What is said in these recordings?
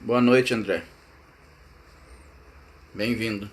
Boa noite, André. Bem-vindo.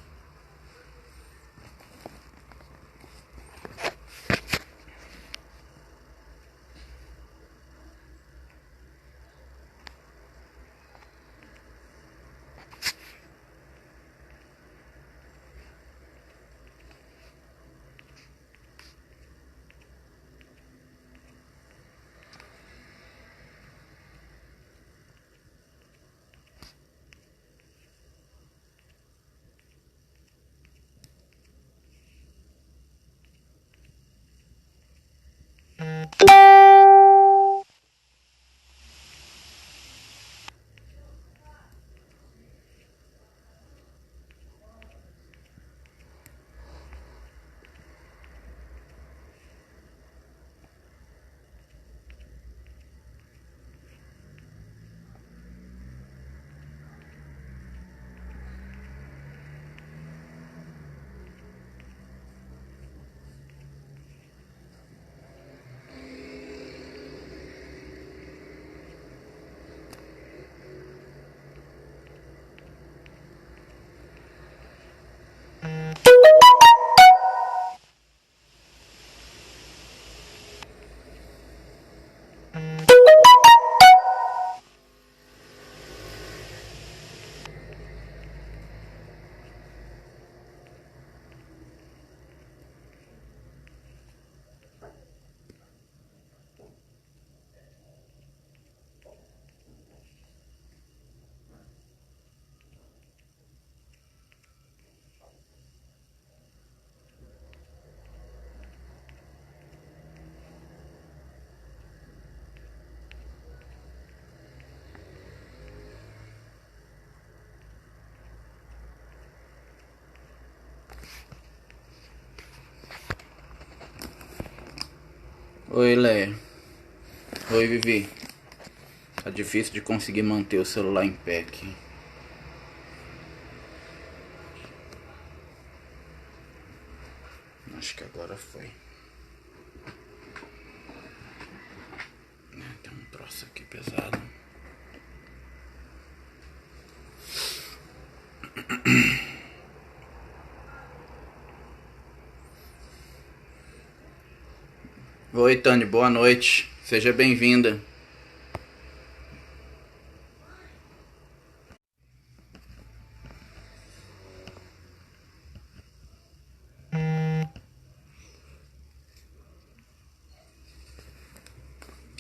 Oi, Leia. Oi, Vivi. Tá difícil de conseguir manter o celular em pé aqui. Acho que agora foi. Tem um troço aqui pesado. Oi, Tânia, boa noite. Seja bem-vinda.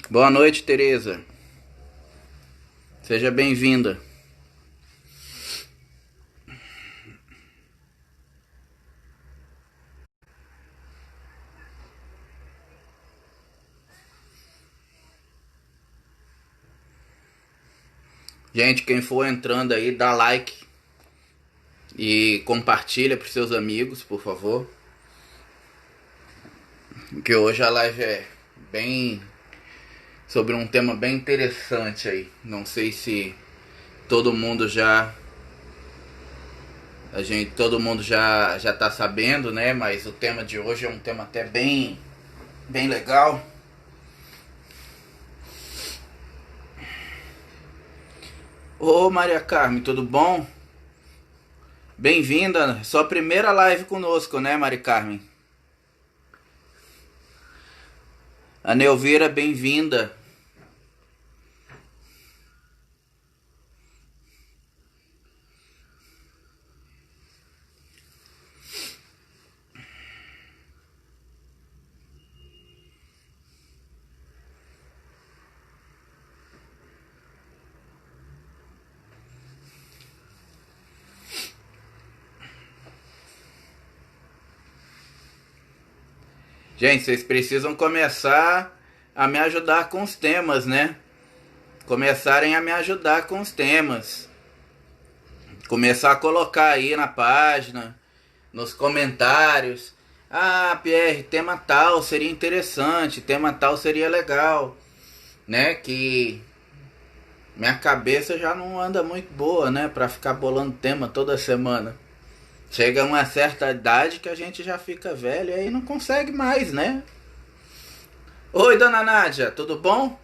Boa noite, Tereza. Seja bem-vinda. Gente, quem for entrando aí, dá like e compartilha para seus amigos, por favor. Que hoje a live é bem sobre um tema bem interessante aí. Não sei se todo mundo já todo mundo já tá sabendo, né? Mas o tema de hoje é um tema até bem legal. Ô Maria Carmen, tudo bom? Bem-vinda, sua primeira live conosco, né, Maria Carmen? A Neuvira, bem-vinda. Gente, vocês precisam começar a me ajudar com os temas, né? Começarem a me ajudar com os temas. Começar a colocar aí na página, nos comentários. Ah, Pierre, tema tal seria interessante, tema tal seria legal, né? Que Minha cabeça já não anda muito boa, né? Pra ficar bolando tema toda semana. Chega uma certa idade que a gente já fica velho e aí não consegue mais, né? Oi, dona Nádia, tudo bom?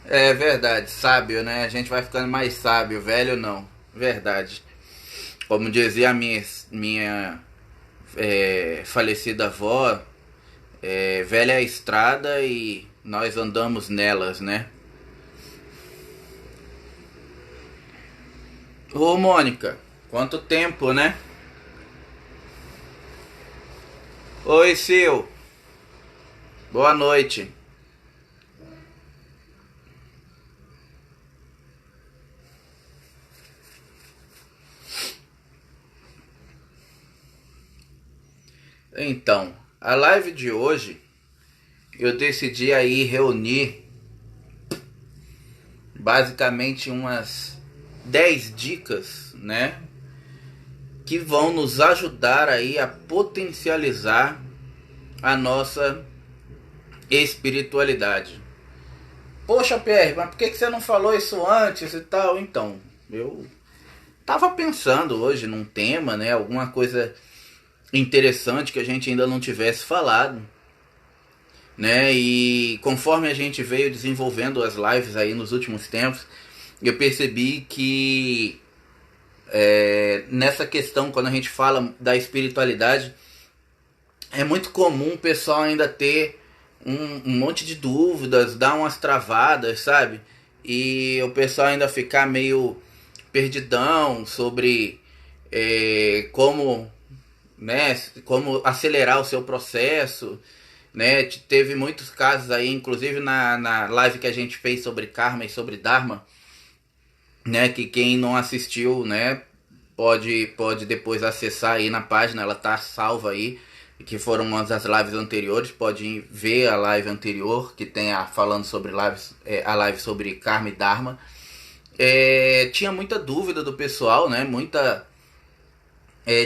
É verdade, sábio, né? A gente vai ficando mais sábio, velho não. Verdade. Como dizia a minha falecida avó, velha é a estrada e nós andamos nelas, né? Ô Mônica, quanto tempo, né? Oi, Sil, boa noite. Então, a live de hoje eu decidi aí reunir basicamente umas 10 dicas, né, que vão nos ajudar aí a potencializar a nossa espiritualidade. Poxa, Pierre, mas por que você não falou isso antes e tal? Então, eu tava pensando hoje num tema, né, alguma coisa interessante que a gente ainda não tivesse falado, né? E conforme a gente veio desenvolvendo as lives aí nos últimos tempos, eu percebi que nessa questão, quando a gente fala da espiritualidade, é muito comum o pessoal ainda ter um monte de dúvidas, dar umas travadas, sabe? E o pessoal ainda ficar meio perdidão sobre como, né, como acelerar o seu processo, né? Teve muitos casos aí, inclusive na live que a gente fez sobre karma e sobre dharma, né, que quem não assistiu, né, pode depois acessar aí na página, ela tá salva aí, que foram umas das lives anteriores, pode ver a live anterior, que tem falando sobre a live sobre karma e dharma. Tinha muita dúvida do pessoal, né, muita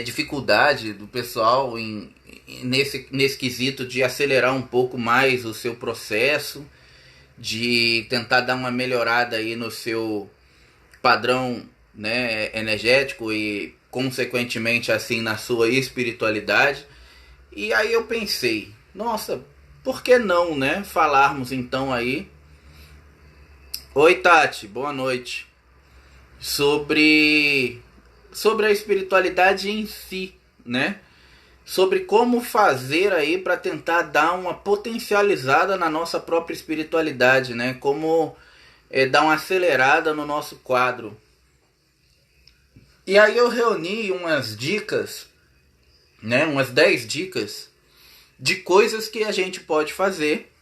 dificuldade do pessoal nesse quesito de acelerar um pouco mais o seu processo, de tentar dar uma melhorada aí no seu padrão, né, energético e consequentemente assim na sua espiritualidade. E aí eu pensei, nossa, por que não, né, falarmos então aí, oi Tati, boa noite, sobre a espiritualidade em si, né? Sobre como fazer aí para tentar dar uma potencializada na nossa própria espiritualidade, né? Como dar uma acelerada no nosso quadro. E aí eu reuni umas dicas, né? Umas 10 dicas de coisas que a gente pode fazer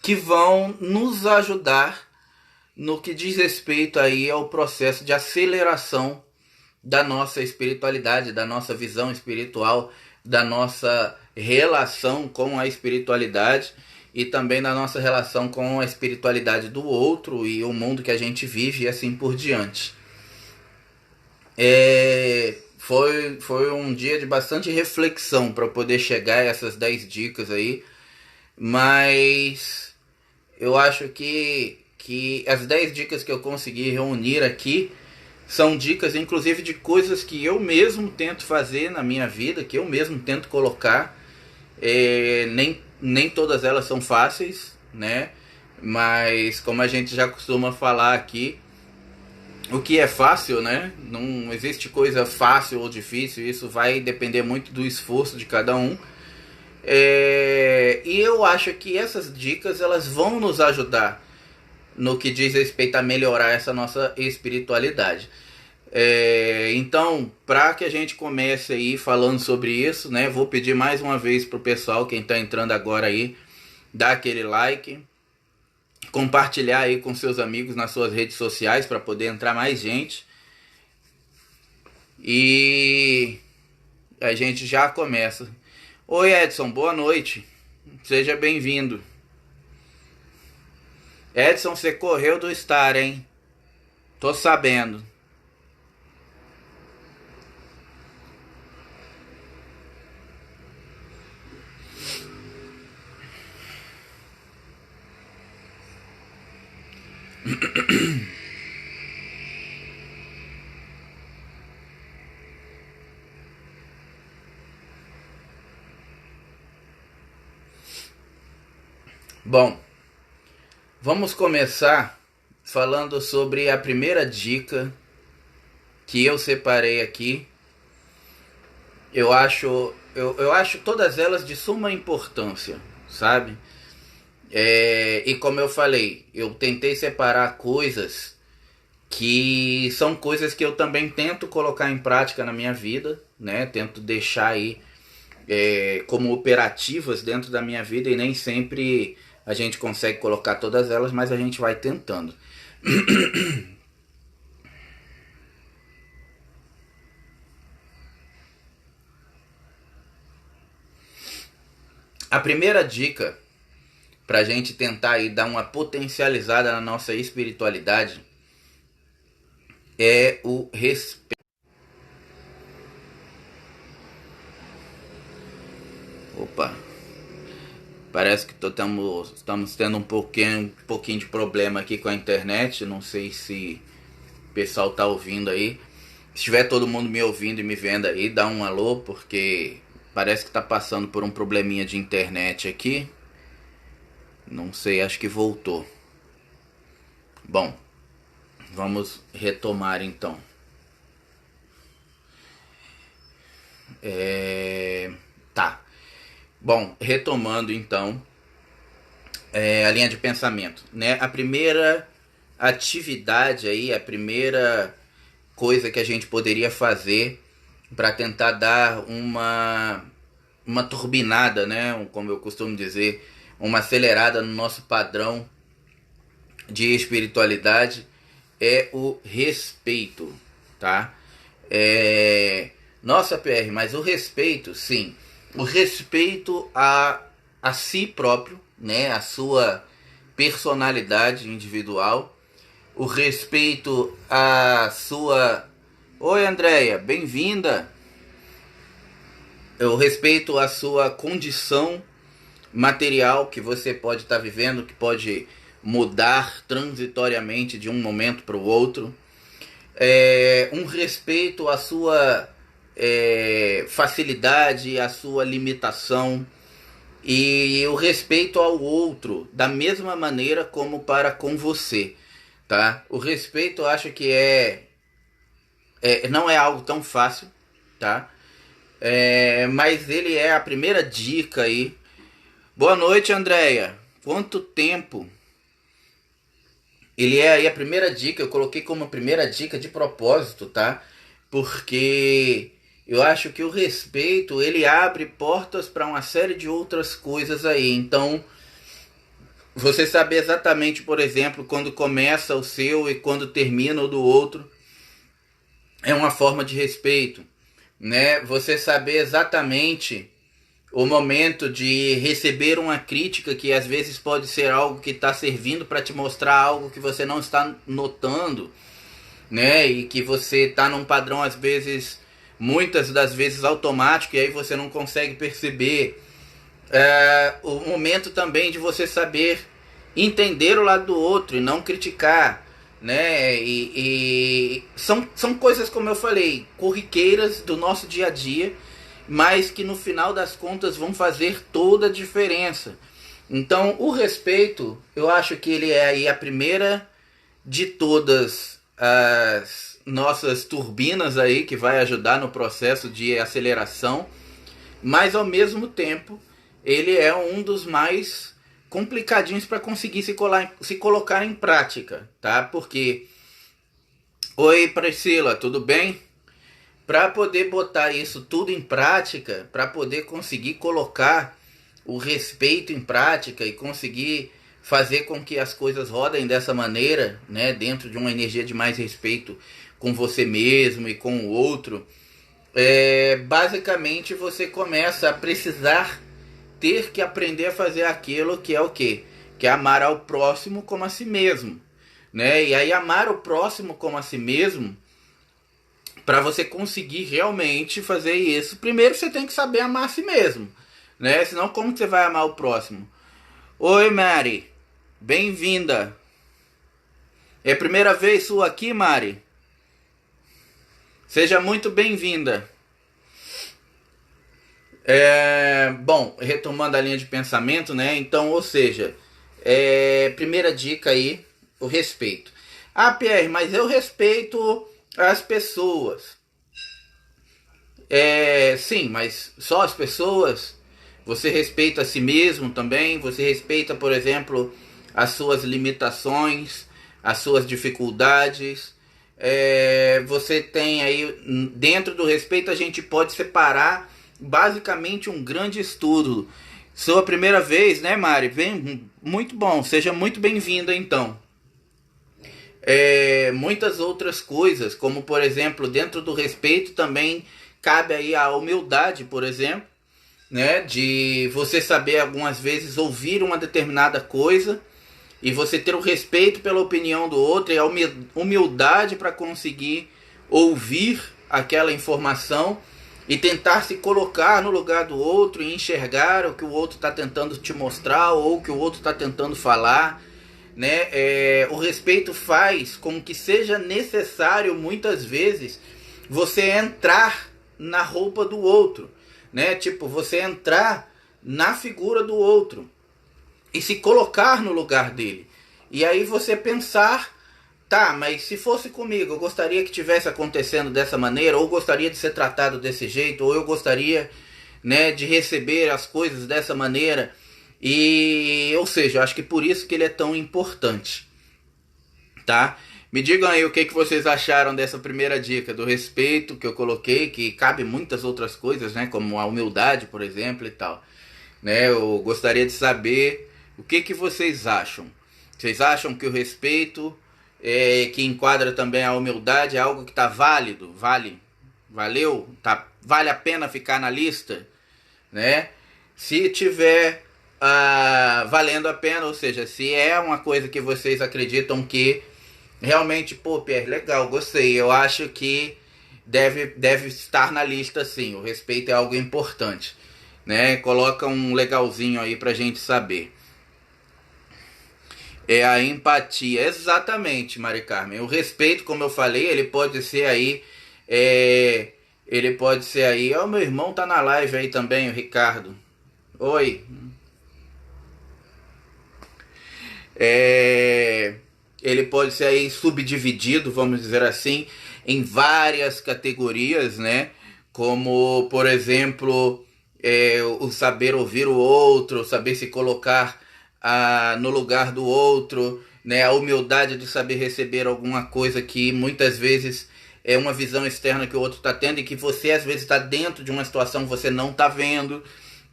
que vão nos ajudar no que diz respeito aí ao processo de aceleração da nossa espiritualidade, da nossa visão espiritual, da nossa relação com a espiritualidade e também da nossa relação com a espiritualidade do outro e o mundo que a gente vive e assim por diante. Foi um dia de bastante reflexão para poder chegar a essas 10 dicas aí, mas eu acho que as 10 dicas que eu consegui reunir aqui são dicas, inclusive, de coisas que eu mesmo tento fazer na minha vida, que eu mesmo tento colocar. Nem todas elas são fáceis, né? Mas como a gente já costuma falar aqui, o que é fácil, né? Não existe coisa fácil ou difícil, isso vai depender muito do esforço de cada um. E eu acho que essas dicas elas vão nos ajudar no que diz respeito a melhorar essa nossa espiritualidade. Então, para que a gente comece aí falando sobre isso, né, vou pedir mais uma vez pro pessoal, quem está entrando agora aí, dar aquele like, compartilhar aí com seus amigos nas suas redes sociais para poder entrar mais gente. E a gente já começa. Oi Edson, boa noite. Seja bem-vindo. Edson, você correu do Star, hein? Tô sabendo. Bom, vamos começar falando sobre a primeira dica que eu separei aqui. Eu acho todas elas de suma importância, sabe? E como eu falei, eu tentei separar coisas que são coisas que eu também tento colocar em prática na minha vida, né? Tento deixar aí como operativas dentro da minha vida, e nem sempre a gente consegue colocar todas elas, mas a gente vai tentando. A primeira dica para a gente tentar aí dar uma potencializada na nossa espiritualidade é o respeito. Opa, parece que estamos tendo um pouquinho de problema aqui com a internet. Não sei se o pessoal tá ouvindo aí. Se tiver todo mundo me ouvindo e me vendo aí, dá um alô, porque parece que tá passando por um probleminha de internet aqui. Não sei, acho que voltou. Bom, vamos retomar então. Tá. Bom, retomando então a linha de pensamento, né? A primeira atividade aí, a primeira coisa que a gente poderia fazer para tentar dar uma turbinada, né? Como eu costumo dizer, uma acelerada no nosso padrão de espiritualidade é o respeito, tá? Nossa, PR, mas o respeito, sim, o respeito a si próprio, né? A sua personalidade individual, o respeito à sua... Oi, Andréia, bem-vinda! O respeito à sua condição material que você pode estar vivendo, que pode mudar transitoriamente de um momento para o outro. Um respeito à sua facilidade, à sua limitação, e o respeito ao outro da mesma maneira como para com você, tá? O respeito, eu acho que não é algo tão fácil, tá? Mas ele é a primeira dica aí. Boa noite, Andréia. Quanto tempo? Ele é aí a primeira dica. Eu coloquei como primeira dica de propósito, tá? Porque eu acho que o respeito, ele abre portas para uma série de outras coisas aí. Então, você saber exatamente, por exemplo, quando começa o seu e quando termina o do outro, é uma forma de respeito, né? Você saber exatamente o momento de receber uma crítica, que às vezes pode ser algo que está servindo para te mostrar algo que você não está notando, né? E que você está num padrão, às vezes, muitas das vezes automático, e aí você não consegue perceber. O momento também de você saber entender o lado do outro e não criticar, né? E são coisas, como eu falei, corriqueiras do nosso dia a dia, mas que no final das contas vão fazer toda a diferença. Então, o respeito, eu acho que ele é aí a primeira de todas as nossas turbinas aí, que vai ajudar no processo de aceleração, mas ao mesmo tempo ele é um dos mais complicadinhos para conseguir se colocar em prática, tá? Porque, oi Priscila, tudo bem? Para poder botar isso tudo em prática, para poder conseguir colocar o respeito em prática e conseguir fazer com que as coisas rodem dessa maneira, né, dentro de uma energia de mais respeito com você mesmo e com o outro, basicamente você começa a precisar ter que aprender a fazer aquilo que é o quê? Que é amar ao próximo como a si mesmo, né? E aí amar o próximo como a si mesmo, para você conseguir realmente fazer isso, primeiro você tem que saber amar a si mesmo, né? Senão como que você vai amar o próximo? Oi, Mari. Bem-vinda. É a primeira vez sua aqui, Mari? Seja muito bem-vinda. Bom, retomando a linha de pensamento, né? Então, ou seja, primeira dica aí, o respeito. Ah, Pierre, mas eu respeito as pessoas. Sim, mas só as pessoas? Você respeita a si mesmo também? Você respeita, por exemplo, as suas limitações, as suas dificuldades? Você tem aí, dentro do respeito, a gente pode separar basicamente um grande estudo. Sua primeira vez, né, Mari? Muito bom, seja muito bem-vinda então. Muitas outras coisas, como por exemplo, dentro do respeito também cabe aí a humildade, por exemplo, né, de você saber algumas vezes ouvir uma determinada coisa e você ter o respeito pela opinião do outro e a humildade para conseguir ouvir aquela informação e tentar se colocar no lugar do outro e enxergar o que o outro está tentando te mostrar ou o que o outro está tentando falar, né? O respeito faz com que seja necessário muitas vezes você entrar na roupa do outro, né? Tipo, você entrar na figura do outro e se colocar no lugar dele. E aí você pensar, tá, mas se fosse comigo, eu gostaria que tivesse acontecendo dessa maneira, ou gostaria de ser tratado desse jeito, ou eu gostaria, né, de receber as coisas dessa maneira. E, ou seja, eu acho que por isso que ele é tão importante, tá? Me digam aí o que vocês acharam dessa primeira dica do respeito que eu coloquei, que cabe muitas outras coisas, né, como a humildade, por exemplo, e tal, né? Eu gostaria de saber o que vocês acham. Vocês acham que o respeito, que enquadra também a humildade, é algo que está válido? Valeu? Vale a pena ficar na lista? Né? Se tiver valendo a pena, ou seja, se é uma coisa que vocês acreditam que realmente, pô, Pierre, legal, gostei, eu acho que deve estar na lista sim, o respeito é algo importante, né? Coloca um legalzinho aí pra gente saber. É a empatia, exatamente, Mari Carmen. O respeito, como eu falei, ele pode ser aí, ele pode ser aí. Ó, meu irmão tá na live aí também, o Ricardo. Oi. Ele pode ser aí subdividido, vamos dizer assim, em várias categorias, né? Como, por exemplo, o saber ouvir o outro, saber se colocar no lugar do outro, né? A humildade de saber receber alguma coisa que muitas vezes é uma visão externa que o outro está tendo e que você às vezes está dentro de uma situação que você não está vendo,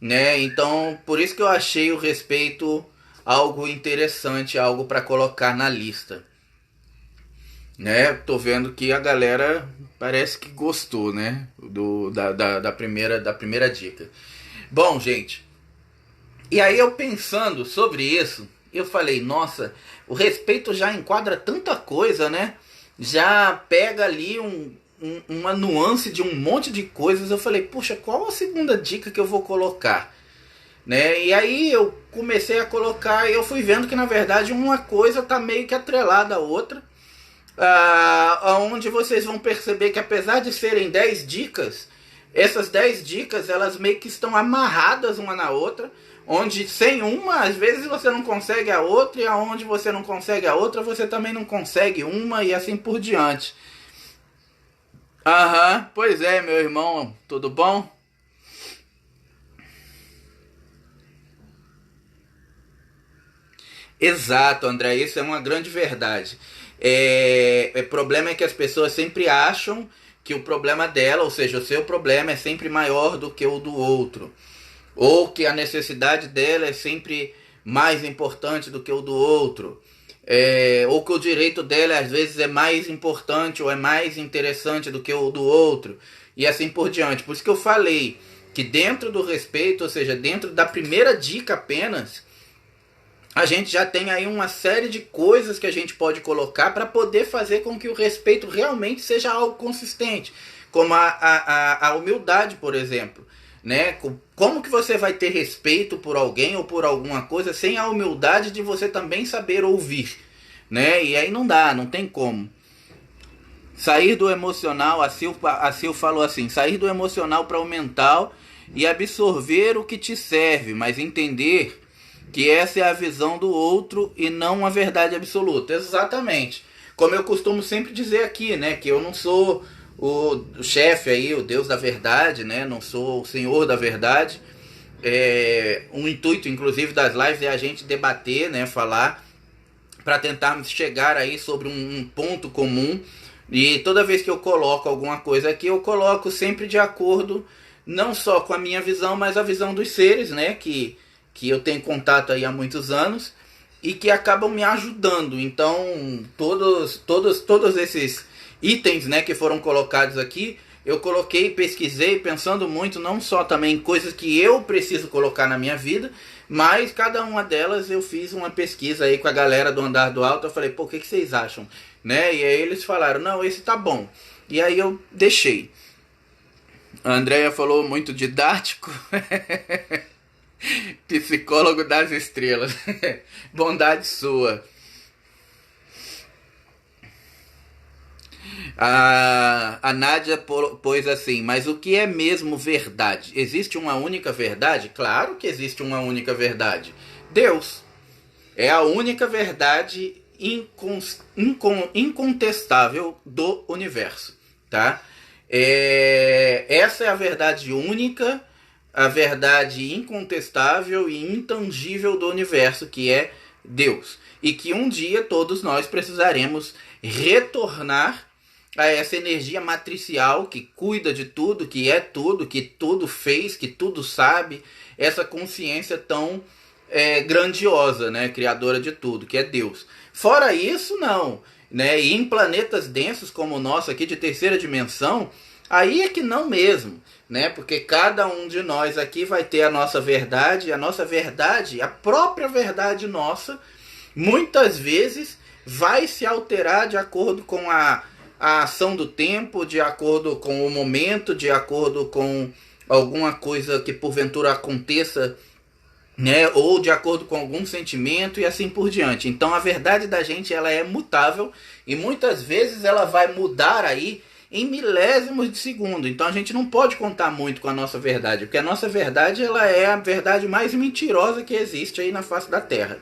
né? Então, por isso que eu achei o respeito algo interessante, algo para colocar na lista, né? Tô vendo que a galera parece que gostou, né? Da primeira dica. Bom, gente, e aí eu pensando sobre isso, eu falei, nossa, o respeito já enquadra tanta coisa, né? Já pega ali uma nuance de um monte de coisas. Eu falei, puxa, qual a segunda dica que eu vou colocar? Né? E aí eu comecei a colocar e eu fui vendo que na verdade uma coisa tá meio que atrelada à outra, onde vocês vão perceber que apesar de serem 10 dicas, essas 10 dicas elas meio que estão amarradas uma na outra, onde sem uma às vezes você não consegue a outra, e aonde você não consegue a outra você também não consegue uma, e assim por diante. Pois é, meu irmão, tudo bom? Exato, André, isso é uma grande verdade. O problema é que as pessoas sempre acham que o problema dela, ou seja, o seu problema é sempre maior do que o do outro. Ou que a necessidade dela é sempre mais importante do que o do outro. Ou que o direito dela às vezes é mais importante ou é mais interessante do que o do outro. E assim por diante. Por isso que eu falei que dentro do respeito, ou seja, dentro da primeira dica apenas, a gente já tem aí uma série de coisas que a gente pode colocar para poder fazer com que o respeito realmente seja algo consistente. Como a humildade, por exemplo. Né? Como que você vai ter respeito por alguém ou por alguma coisa sem a humildade de você também saber ouvir? Né? E aí não dá, não tem como. Sair do emocional, a Sil falou assim, sair do emocional para o mental e absorver o que te serve, mas entender que essa é a visão do outro e não a verdade absoluta. Exatamente. Como eu costumo sempre dizer aqui, né, que eu não sou o chefe aí, o Deus da verdade, né, não sou o Senhor da verdade. Um intuito, inclusive, das lives é a gente debater, né, falar, para tentarmos chegar aí sobre um ponto comum. E toda vez que eu coloco alguma coisa aqui, eu coloco sempre de acordo, não só com a minha visão, mas a visão dos seres, né, que eu tenho contato aí há muitos anos e que acabam me ajudando. Então, todos esses itens, né, que foram colocados aqui, eu coloquei, pesquisei, pensando muito, não só também em coisas que eu preciso colocar na minha vida, mas cada uma delas eu fiz uma pesquisa aí com a galera do Andar do Alto. Eu falei, pô, o que vocês acham? Né? E aí eles falaram, não, esse tá bom. E aí eu deixei. A Andrea falou muito didático. Psicólogo das estrelas. Bondade sua. A Nádia pôs assim, mas o que é mesmo verdade? Existe uma única verdade? Claro que existe uma única verdade. Deus é a única verdade incontestável do universo, tá? Essa é a verdade única, a verdade incontestável e intangível do universo, que é Deus. E que um dia todos nós precisaremos retornar a essa energia matricial que cuida de tudo, que tudo fez, que tudo sabe, essa consciência tão grandiosa, né, criadora de tudo, que é Deus. Fora isso, não. Né? E em planetas densos como o nosso aqui, de terceira dimensão, aí é que não mesmo. Né? Porque cada um de nós aqui vai ter a nossa verdade, a própria verdade nossa, muitas vezes vai se alterar de acordo com a ação do tempo, de acordo com o momento, de acordo com alguma coisa que porventura aconteça, né, ou de acordo com algum sentimento e assim por diante. Então a verdade da gente, ela é mutável e muitas vezes ela vai mudar aí em milésimos de segundo. Então a gente não pode contar muito com a nossa verdade, porque a nossa verdade, ela é a verdade mais mentirosa que existe aí na face da Terra,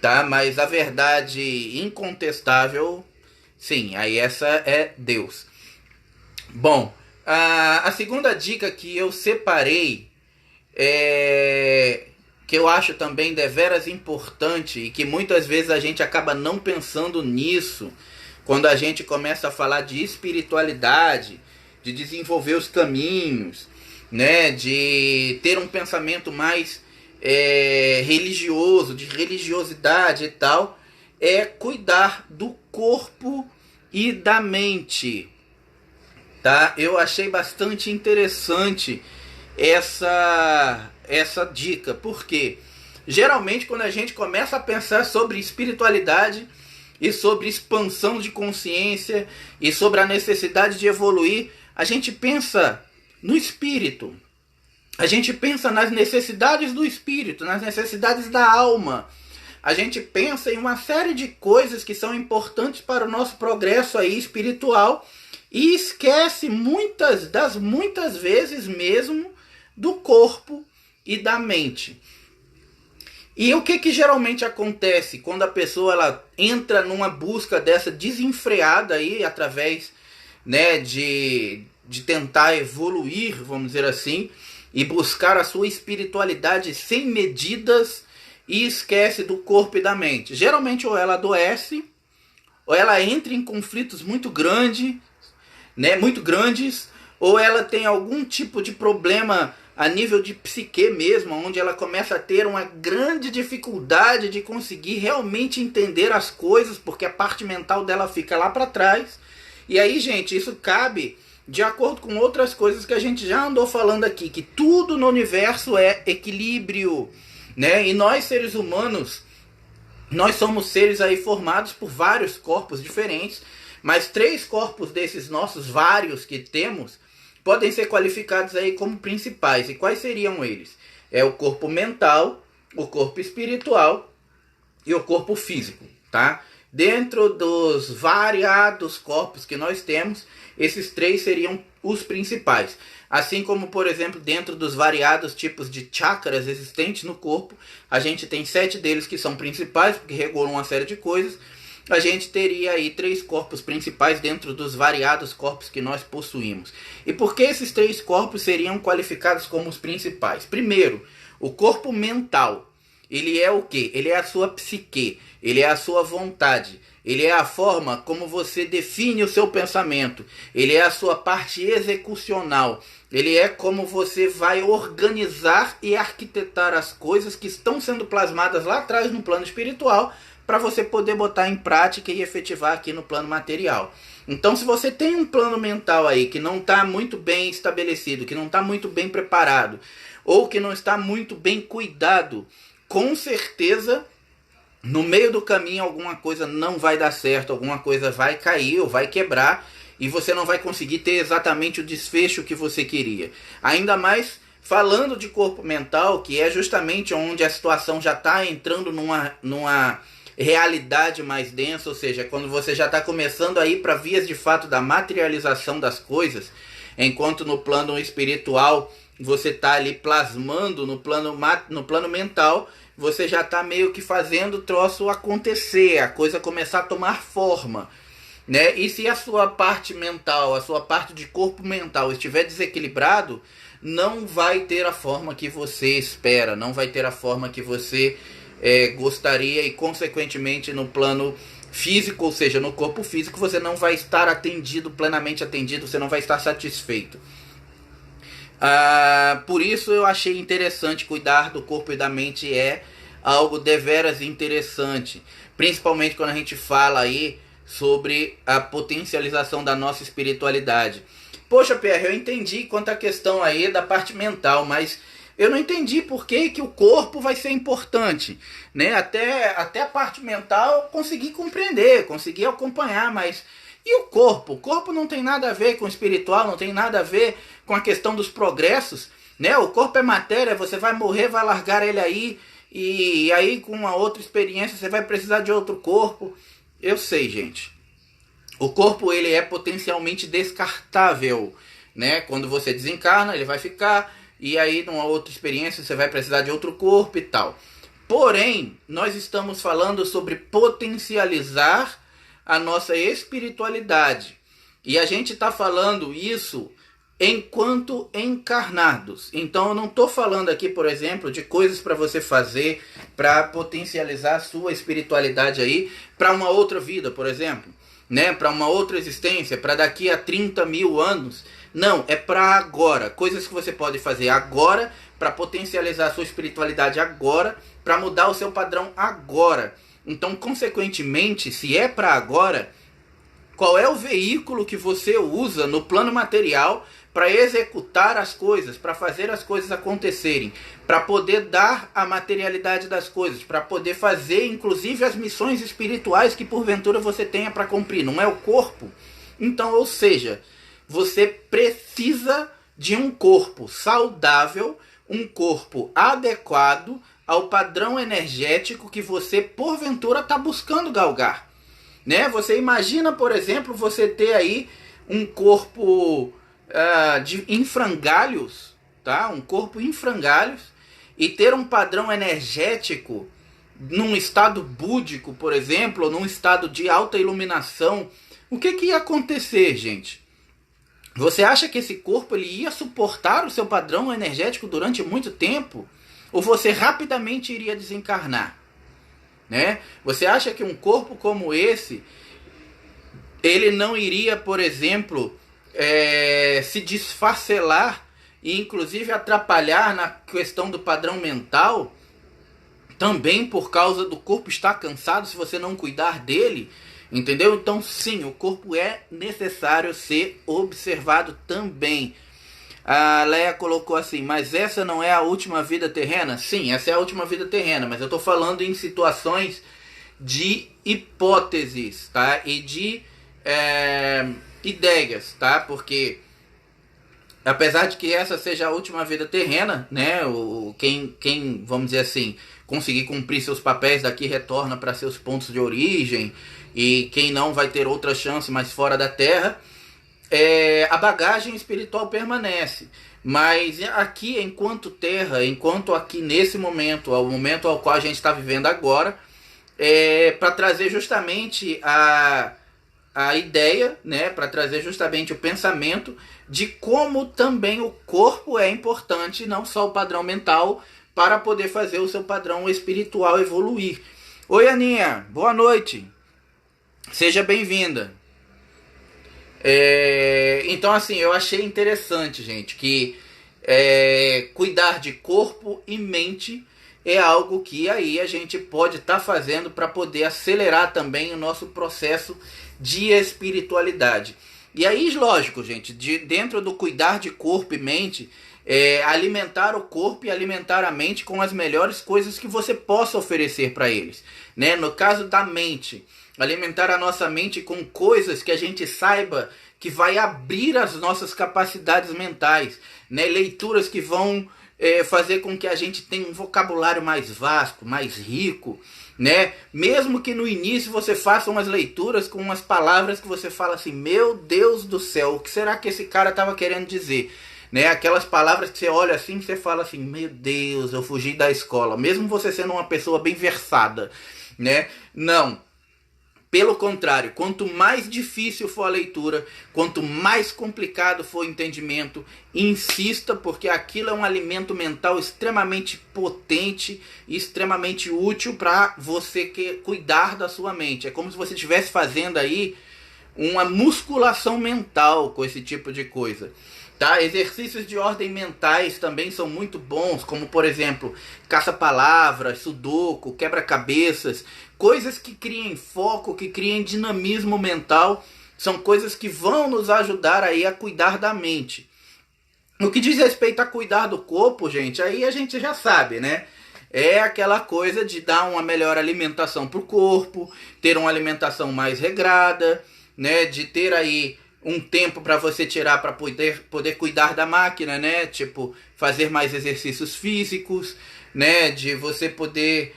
tá? Mas a verdade incontestável, sim, aí essa é Deus. Bom, a segunda dica que eu separei que eu acho também deveras importante e que muitas vezes a gente acaba não pensando nisso quando a gente começa a falar de espiritualidade, de desenvolver os caminhos, né, de ter um pensamento mais religioso, de religiosidade e tal, é cuidar do corpo e da mente. Tá? Eu achei bastante interessante essa dica, porque geralmente quando a gente começa a pensar sobre espiritualidade e sobre expansão de consciência e sobre a necessidade de evoluir, a gente pensa no espírito, a gente pensa nas necessidades do espírito, nas necessidades da alma, a gente pensa em uma série de coisas que são importantes para o nosso progresso aí espiritual e esquece muitas vezes mesmo do corpo e da mente. E o que geralmente acontece quando a pessoa ela entra numa busca dessa desenfreada aí, através, né, de tentar evoluir, vamos dizer assim, e buscar a sua espiritualidade sem medidas e esquece do corpo e da mente. Geralmente ou ela adoece, ou ela entra em conflitos muito grandes, né, muito grandes, ou ela tem algum tipo de problema a nível de psique mesmo, onde ela começa a ter uma grande dificuldade de conseguir realmente entender as coisas, porque a parte mental dela fica lá para trás. E aí, gente, isso cabe de acordo com outras coisas que a gente já andou falando aqui, que tudo no universo é equilíbrio, né? E nós, seres humanos, nós somos seres aí formados por vários corpos diferentes, mas 3 corpos desses nossos vários que temos podem ser qualificados aí como principais. E quais seriam eles? É o corpo mental, o corpo espiritual e o corpo físico, tá? Dentro dos variados corpos que nós temos, esses 3 seriam os principais. Assim como, por exemplo, dentro dos variados tipos de chakras existentes no corpo, a gente tem 7 deles que são principais, porque regulam uma série de coisas. A gente teria aí 3 corpos principais dentro dos variados corpos que nós possuímos. E por que esses 3 corpos seriam qualificados como os principais? Primeiro, o corpo mental. Ele é o quê? Ele é a sua psique, ele é a sua vontade, ele é a forma como você define o seu pensamento, ele é a sua parte execucional, ele é como você vai organizar e arquitetar as coisas que estão sendo plasmadas lá atrás no plano espiritual, para você poder botar em prática e efetivar aqui no plano material. Então, se você tem um plano mental aí que não está muito bem estabelecido, que não está muito bem preparado, ou que não está muito bem cuidado, com certeza, no meio do caminho, alguma coisa não vai dar certo, alguma coisa vai cair ou vai quebrar, e você não vai conseguir ter exatamente o desfecho que você queria. Ainda mais falando de corpo mental, que é justamente onde a situação já está entrando numa realidade mais densa, ou seja, quando você já está começando a ir para vias de fato da materialização das coisas, enquanto no plano espiritual você está ali plasmando no plano mental, você já está meio que fazendo o troço acontecer, a coisa começar a tomar forma, né? E se a sua parte mental, a sua parte de corpo mental estiver desequilibrado, não vai ter a forma que você espera, não vai ter a forma que você gostaria, e consequentemente no plano físico, ou seja, no corpo físico, você não vai estar plenamente atendido, você não vai estar satisfeito. Por isso eu achei interessante cuidar do corpo e da mente, é algo deveras interessante, principalmente quando a gente fala aí sobre a potencialização da nossa espiritualidade. Poxa, Pierre, eu entendi quanto à questão aí da parte mental, mas eu não entendi por que o corpo vai ser importante, né? Até a parte mental eu consegui compreender, consegui acompanhar, mas e o corpo? O corpo não tem nada a ver com o espiritual, não tem nada a ver com a questão dos progressos, né? O corpo é matéria, você vai morrer, vai largar ele aí, e aí com uma outra experiência você vai precisar de outro corpo. Eu sei, gente. O corpo, ele é potencialmente descartável, né? Quando você desencarna, ele vai ficar, e aí numa outra experiência você vai precisar de outro corpo e tal. Porém, nós estamos falando sobre potencializar a nossa espiritualidade. E a gente está falando isso enquanto encarnados. Então eu não estou falando aqui, por exemplo, de coisas para você fazer para potencializar a sua espiritualidade aí para uma outra vida, por exemplo, né? Para uma outra existência, para daqui a 30 mil anos. Não, é para agora. Coisas que você pode fazer agora para potencializar a sua espiritualidade agora, para mudar o seu padrão agora. Então, consequentemente, se é para agora, qual é o veículo que você usa no plano material para executar as coisas, para fazer as coisas acontecerem, para poder dar a materialidade das coisas, para poder fazer, inclusive, as missões espirituais que porventura você tenha para cumprir? Não é o corpo? Então, ou seja, você precisa de um corpo saudável, um corpo adequado ao padrão energético que você, porventura, está buscando galgar, né? Você imagina, por exemplo, você ter aí um corpo em frangalhos, tá? Um corpo em frangalhos, e ter um padrão energético num estado búdico, por exemplo, ou num estado de alta iluminação. O que ia acontecer, gente? Você acha que esse corpo ele ia suportar o seu padrão energético durante muito tempo? ou você rapidamente iria desencarnar, né? Você acha que um corpo como esse, ele não iria, por exemplo, se desfacelar e inclusive atrapalhar na questão do padrão mental, também por causa do corpo estar cansado se você não cuidar dele? Entendeu? Então sim, o corpo é necessário ser observado também. A Leia colocou assim, mas essa não é a última vida terrena? Sim, essa é a última vida terrena, mas eu estou falando em situações de hipóteses, tá? E de ideias, tá? Porque apesar de que essa seja a última vida terrena, né? Quem, vamos dizer assim, conseguir cumprir seus papéis daqui retorna para seus pontos de origem, e quem não vai ter outra chance mais fora da Terra, a bagagem espiritual permanece. Mas aqui, enquanto Terra, enquanto aqui nesse momento, ao momento ao qual a gente está vivendo agora, para trazer justamente a ideia, né, para trazer justamente o pensamento de como também o corpo é importante, não só o padrão mental, para poder fazer o seu padrão espiritual evoluir. Oi, Aninha, boa noite. Seja bem-vinda. Então, assim, eu achei interessante, gente, que cuidar de corpo e mente é algo que aí a gente pode estar fazendo para poder acelerar também o nosso processo de espiritualidade. E aí, lógico, gente, dentro do cuidar de corpo e mente, alimentar o corpo e alimentar a mente com as melhores coisas que você possa oferecer para eles, né? No caso da mente, alimentar a nossa mente com coisas que a gente saiba que vai abrir as nossas capacidades mentais, né? Leituras que vão fazer com que a gente tenha um vocabulário mais vasto, mais rico, né? Mesmo que no início você faça umas leituras com umas palavras que você fala assim, meu Deus do céu, o que será que esse cara estava querendo dizer? Né? Aquelas palavras que você olha assim, você fala assim, meu Deus, eu fugi da escola, mesmo você sendo uma pessoa bem versada, né? Não. Pelo contrário, quanto mais difícil for a leitura, quanto mais complicado for o entendimento, insista, porque aquilo é um alimento mental extremamente potente e extremamente útil para você cuidar da sua mente. É como se você estivesse fazendo aí uma musculação mental com esse tipo de coisa. Tá? Exercícios de ordem mentais também são muito bons, como por exemplo, caça-palavras, sudoku, quebra-cabeças, coisas que criem foco, que criem dinamismo mental, são coisas que vão nos ajudar aí a cuidar da mente. No que diz respeito a cuidar do corpo, gente, aí a gente já sabe, né? É aquela coisa de dar uma melhor alimentação para o corpo, ter uma alimentação mais regrada, né? De ter aí um tempo para você tirar para poder cuidar da máquina, né? Tipo, fazer mais exercícios físicos, né? De você poder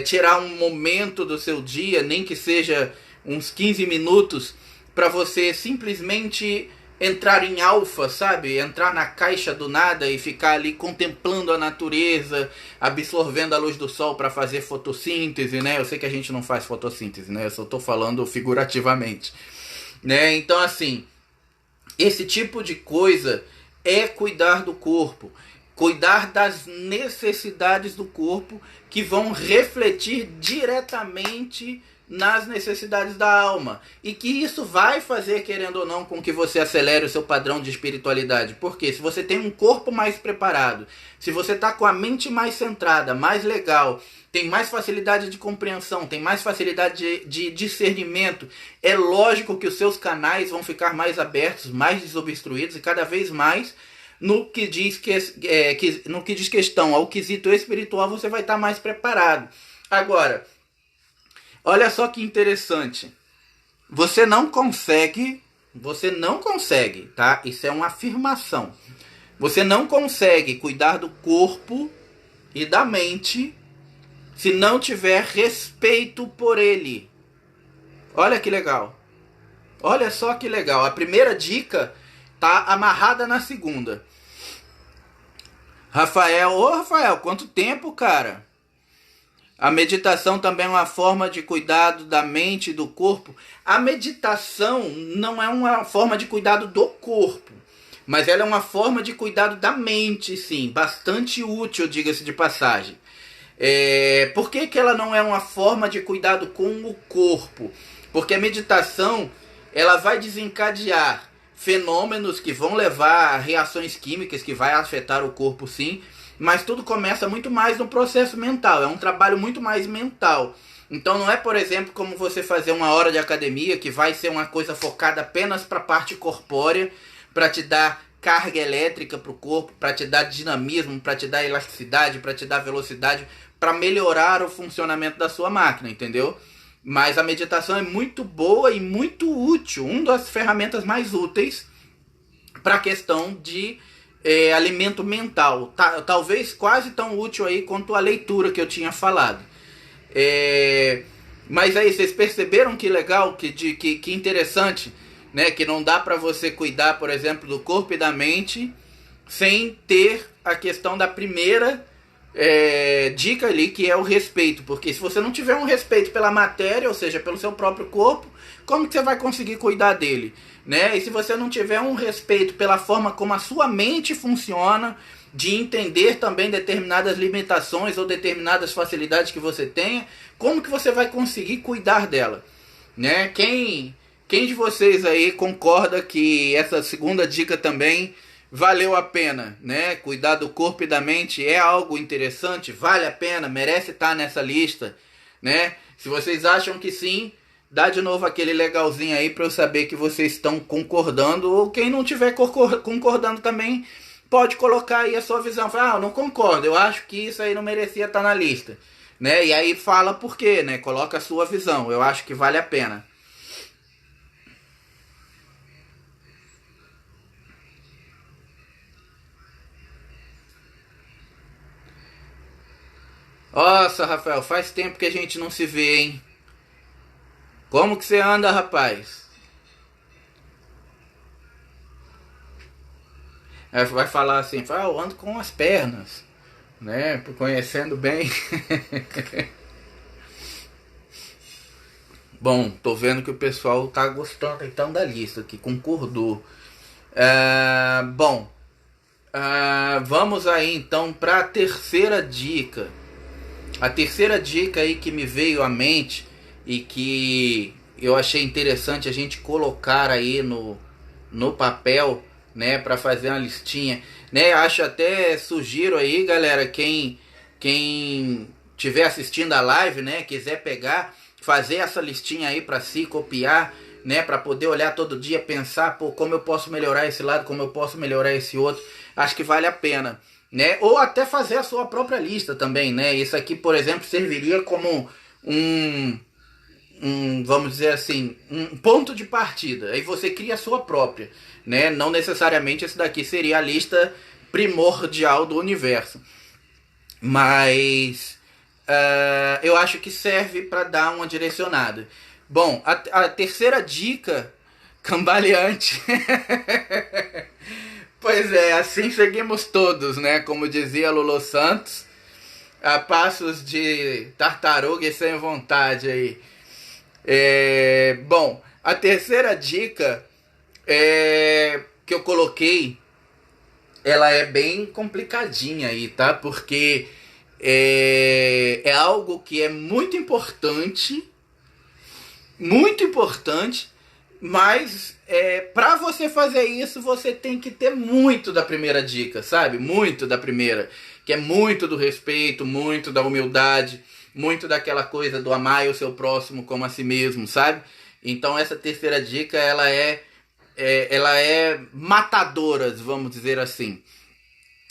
tirar um momento do seu dia, nem que seja uns 15 minutos, para você simplesmente entrar em alfa, sabe? Entrar na caixa do nada e ficar ali contemplando a natureza, absorvendo a luz do sol para fazer fotossíntese, né? Eu sei que a gente não faz fotossíntese, né? Eu só tô falando figurativamente. Né? Então, assim, esse tipo de coisa é cuidar do corpo, cuidar das necessidades do corpo que vão refletir diretamente nas necessidades da alma, e que isso vai fazer, querendo ou não, com que você acelere o seu padrão de espiritualidade. Porque se você tem um corpo mais preparado, se você está com a mente mais centrada, mais legal, tem mais facilidade de compreensão, tem mais facilidade de discernimento, é lógico que os seus canais vão ficar mais abertos, mais desobstruídos, e cada vez mais no que diz questão ao quesito espiritual, você vai estar mais preparado. Agora, olha só que interessante. Você não consegue, tá? Isso é uma afirmação. Você não consegue cuidar do corpo e da mente se não tiver respeito por ele. Olha que legal. Olha só que legal. A primeira dica tá amarrada na segunda. Rafael, Rafael, quanto tempo, cara? A meditação também é uma forma de cuidado da mente e do corpo. A meditação não é uma forma de cuidado do corpo. Mas ela é uma forma de cuidado da mente, sim, bastante útil, diga-se de passagem. Por que que ela não é uma forma de cuidado com o corpo? Porque a meditação, ela vai desencadear fenômenos que vão levar a reações químicas que vai afetar o corpo, sim, mas tudo começa muito mais no processo mental, é um trabalho muito mais mental. Então não é, por exemplo, como você fazer uma hora de academia, que vai ser uma coisa focada apenas para a parte corpórea, para te dar carga elétrica para o corpo, para te dar dinamismo, para te dar elasticidade, para te dar velocidade, para melhorar o funcionamento da sua máquina, entendeu? Mas a meditação é muito boa e muito útil, uma das ferramentas mais úteis para a questão de alimento mental. Talvez quase tão útil aí quanto a leitura que eu tinha falado. Mas aí, vocês perceberam que legal, que interessante, né? Que não dá para você cuidar, por exemplo, do corpo e da mente sem ter a questão da primeira dica ali, que é o respeito. Porque se você não tiver um respeito pela matéria, ou seja, pelo seu próprio corpo, como que você vai conseguir cuidar dele? Né? E se você não tiver um respeito pela forma como a sua mente funciona, de entender também determinadas limitações ou determinadas facilidades que você tenha, como que você vai conseguir cuidar dela? Né? Quem de vocês aí concorda que essa segunda dica também valeu a pena, né? Cuidar do corpo e da mente é algo interessante, vale a pena, merece estar nessa lista, né? Se vocês acham que sim, dá de novo aquele legalzinho aí para eu saber que vocês estão concordando, ou quem não estiver concordando também pode colocar aí a sua visão. Fala, eu não concordo, eu acho que isso aí não merecia estar na lista, né? E aí fala por quê, né? Coloca a sua visão, eu acho que vale a pena. Nossa, Rafael, faz tempo que a gente não se vê, hein? Como que você anda, rapaz? Vai falar assim, eu ando com as pernas, né? Conhecendo bem. Bom, tô vendo que o pessoal tá gostando então da lista, que concordou. Bom, vamos aí então para a terceira dica. A terceira dica aí que me veio à mente e que eu achei interessante a gente colocar aí no papel, né, para fazer uma listinha, né? Acho até, sugiro aí, galera, quem tiver assistindo a live, né, quiser pegar, fazer essa listinha aí para si, copiar, né, para poder olhar todo dia, pensar, pô, como eu posso melhorar esse lado, como eu posso melhorar esse outro. Acho que vale a pena, né? Ou até fazer a sua própria lista também, né? Isso aqui, por exemplo, serviria como vamos dizer assim, um ponto de partida. Aí você cria a sua própria, né? Não necessariamente esse daqui seria a lista primordial do universo, mas eu acho que serve para dar uma direcionada. Bom, a terceira dica, cambaleante. Pois é, assim seguimos todos, né? Como dizia Lulu Santos, a passos de tartaruga e sem vontade aí. Bom, a terceira dica que eu coloquei, ela é bem complicadinha aí, tá? Porque é algo que é muito importante, mas para você fazer isso, você tem que ter muito da primeira dica, sabe? Muito da primeira, que é muito do respeito, muito da humildade, muito daquela coisa do amar o seu próximo como a si mesmo, sabe? Então essa terceira dica, ela é matadora, vamos dizer assim.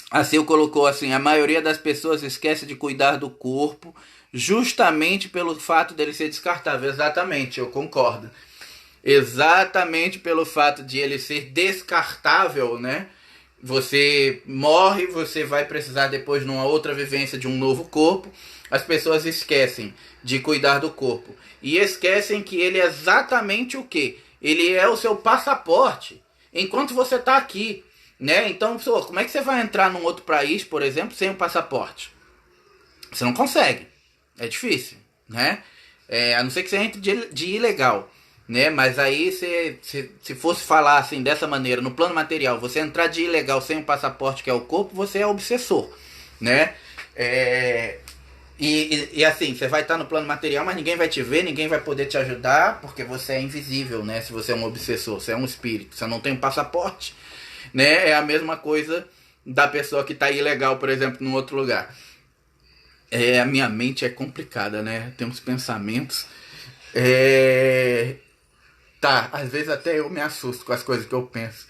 A Sil colocou assim: a maioria das pessoas esquece de cuidar do corpo justamente pelo fato dele ser descartável. Exatamente, eu concordo. Exatamente pelo fato de ele ser descartável, né? Você morre, você vai precisar depois, numa outra vivência, de um novo corpo. As pessoas esquecem de cuidar do corpo. E esquecem que ele é exatamente o quê? Ele é o seu passaporte enquanto você está aqui, né? Então, como é que você vai entrar num outro país, por exemplo, sem o passaporte? Você não consegue. É difícil, né? A não ser que você entre de ilegal. né? Mas aí, se fosse falar assim, dessa maneira, no plano material, você entrar de ilegal sem um passaporte que é o corpo, você é obsessor, né? E assim, você vai estar no plano material, mas ninguém vai te ver, ninguém vai poder te ajudar, porque você é invisível, né? Se você é um obsessor, você é um espírito, você não tem um passaporte, né? É a mesma coisa da pessoa que está ilegal, por exemplo, num outro lugar. A minha mente é complicada, né? Tem uns pensamentos. Tá, às vezes até eu me assusto com as coisas que eu penso.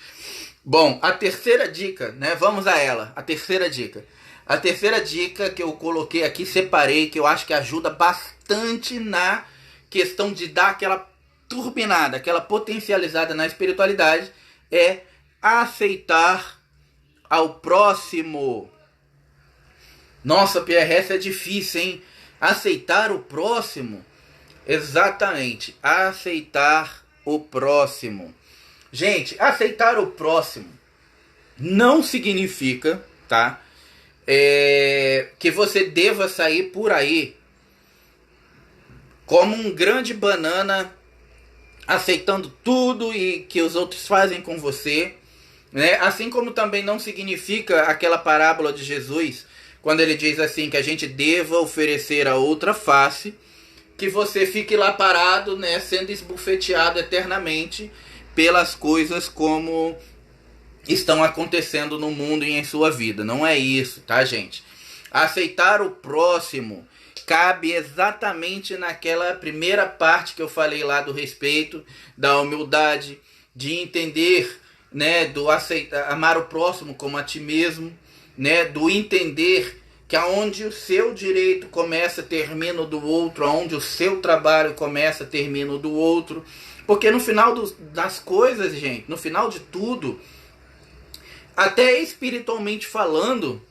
Bom, a terceira dica, né? Vamos a ela. A terceira dica. A terceira dica que eu coloquei aqui, separei, que eu acho que ajuda bastante na questão de dar aquela turbinada, aquela potencializada na espiritualidade, é aceitar ao próximo. Nossa, Pierre, essa é difícil, hein? Aceitar o próximo. Exatamente, aceitar o próximo. Gente, aceitar o próximo não significa, tá? Que você deva sair por aí como um grande banana, aceitando tudo e que os outros fazem com você, né? Assim como também não significa aquela parábola de Jesus, quando ele diz assim, que a gente deva oferecer a outra face, que você fique lá parado, né, sendo esbufeteado eternamente pelas coisas como estão acontecendo no mundo e em sua vida. Não é isso, tá, gente? Aceitar o próximo cabe exatamente naquela primeira parte que eu falei lá do respeito, da humildade, de entender, né, do amar o próximo como a ti mesmo, né, do entender que aonde o seu direito começa, termina o do outro, aonde o seu trabalho começa, termina o do outro. Porque no final das coisas, gente, no final de tudo, até espiritualmente falando,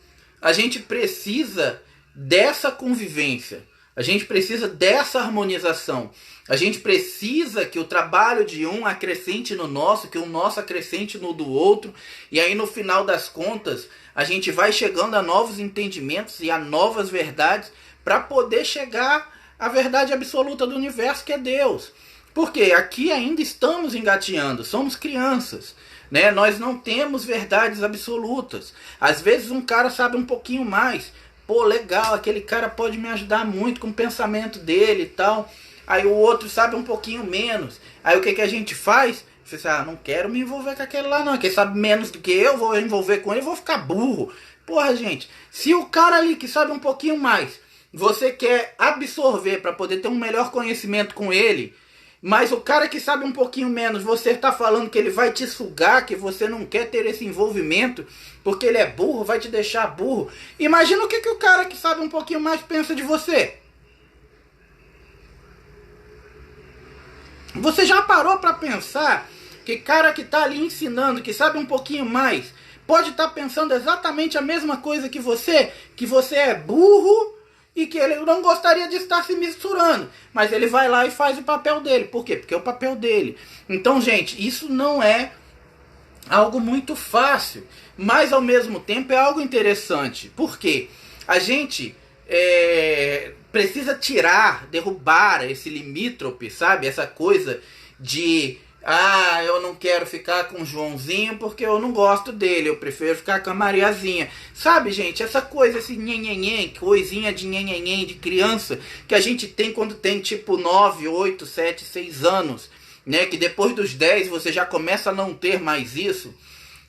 a gente precisa dessa convivência, a gente precisa dessa harmonização, a gente precisa que o trabalho de um acrescente no nosso, que o nosso acrescente no do outro, e aí no final das contas a gente vai chegando a novos entendimentos e a novas verdades para poder chegar à verdade absoluta do universo, que é Deus. Porque aqui ainda estamos engateando, somos crianças, né? Nós não temos verdades absolutas. Às vezes um cara sabe um pouquinho mais. Pô, legal, aquele cara pode me ajudar muito com o pensamento dele e tal. Aí o outro sabe um pouquinho menos. Aí o que a gente faz? Você sabe, não quero me envolver com aquele lá não. Quem sabe menos do que eu, vou envolver com ele, vou ficar burro. Porra, gente, se o cara ali que sabe um pouquinho mais, você quer absorver para poder ter um melhor conhecimento com ele, mas o cara que sabe um pouquinho menos, você está falando que ele vai te sugar, que você não quer ter esse envolvimento, porque ele é burro, vai te deixar burro. Imagina o que o cara que sabe um pouquinho mais pensa de você. Você já parou para pensar que cara que está ali ensinando, que sabe um pouquinho mais, pode estar pensando exatamente a mesma coisa que você é burro e que ele não gostaria de estar se misturando, mas ele vai lá e faz o papel dele. Por quê? Porque é o papel dele. Então, gente, isso não é algo muito fácil, mas ao mesmo tempo é algo interessante. Por quê? A gente precisa derrubar esse limítrope, sabe? Essa coisa de eu não quero ficar com o Joãozinho porque eu não gosto dele, eu prefiro ficar com a Mariazinha. Sabe, gente, essa coisa, esse nhenhenhen, coisinha de nhenhenhen de criança que a gente tem quando tem tipo 9, 8, 7, 6 anos, né? Que depois dos 10 você já começa a não ter mais isso.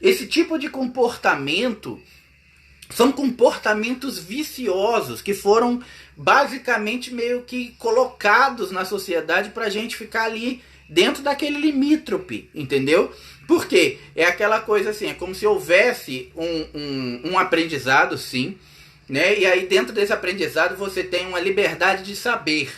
Esse tipo de comportamento são comportamentos viciosos que foram basicamente meio que colocados na sociedade pra gente ficar ali dentro daquele limítrope, entendeu? Por quê? É aquela coisa assim, é como se houvesse um aprendizado, sim, né? E aí dentro desse aprendizado você tem uma liberdade de saber,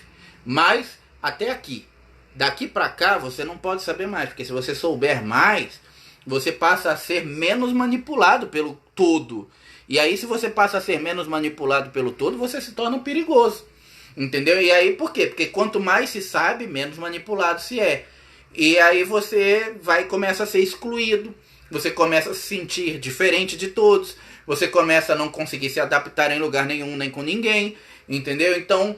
mas até aqui. Daqui pra cá você não pode saber mais, porque se você souber mais, você passa a ser menos manipulado pelo todo. E aí se você passa a ser menos manipulado pelo todo, você se torna um perigoso. Entendeu? E aí por quê? Porque quanto mais se sabe, menos manipulado se é. E aí você começa a ser excluído. Você começa a se sentir diferente de todos. Você começa a não conseguir se adaptar em lugar nenhum, nem com ninguém. Entendeu? Então,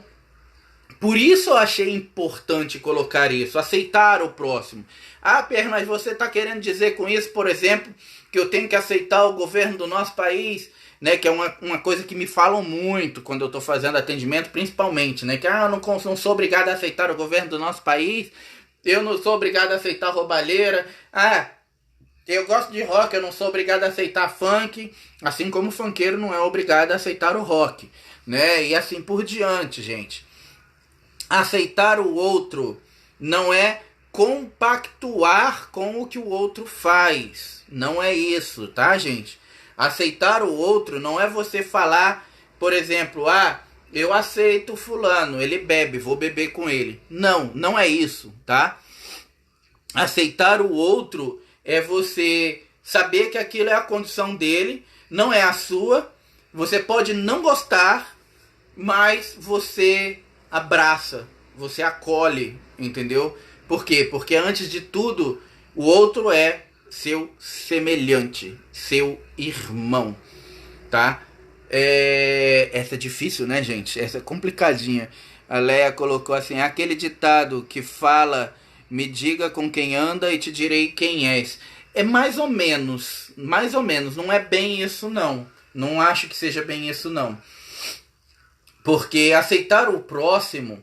Por isso eu achei importante colocar isso, aceitar o próximo. Ah, Pierre, mas você está querendo dizer com isso, por exemplo, que eu tenho que aceitar o governo do nosso país, né? Que é uma coisa que me falam muito quando eu estou fazendo atendimento, principalmente, né? Que eu não sou obrigado a aceitar o governo do nosso país, eu não sou obrigado a aceitar roubalheira, eu gosto de rock, eu não sou obrigado a aceitar funk, assim como o funkeiro não é obrigado a aceitar o rock, né? E assim por diante, gente. Aceitar o outro não é compactuar com o que o outro faz. Não é isso, tá, gente? Aceitar o outro não é você falar, por exemplo, eu aceito fulano, ele bebe, vou beber com ele. Não, não é isso, tá? Aceitar o outro é você saber que aquilo é a condição dele, não é a sua. Você pode não gostar, mas você abraça, você acolhe, entendeu? Por quê? Porque antes de tudo, o outro é seu semelhante, seu irmão, tá? Essa é difícil, né, gente? Essa é complicadinha. A Leia colocou assim, aquele ditado que fala, me diga com quem anda e te direi quem és. É mais ou menos, não é bem isso não. Não acho que seja bem isso não. Porque aceitar o próximo,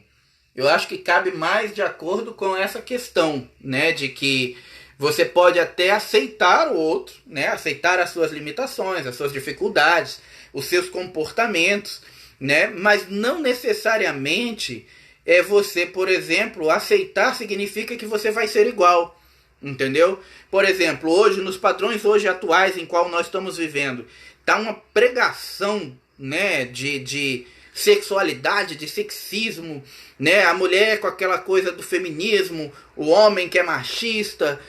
eu acho que cabe mais de acordo com essa questão, né? De que você pode até aceitar o outro, né? Aceitar as suas limitações, as suas dificuldades, os seus comportamentos, né? Mas não necessariamente você, por exemplo, aceitar significa que você vai ser igual, entendeu? Por exemplo, hoje, nos padrões hoje atuais em qual nós estamos vivendo, tá uma pregação, né? De sexualidade, de sexismo, né? A mulher com aquela coisa do feminismo, o homem que é machista,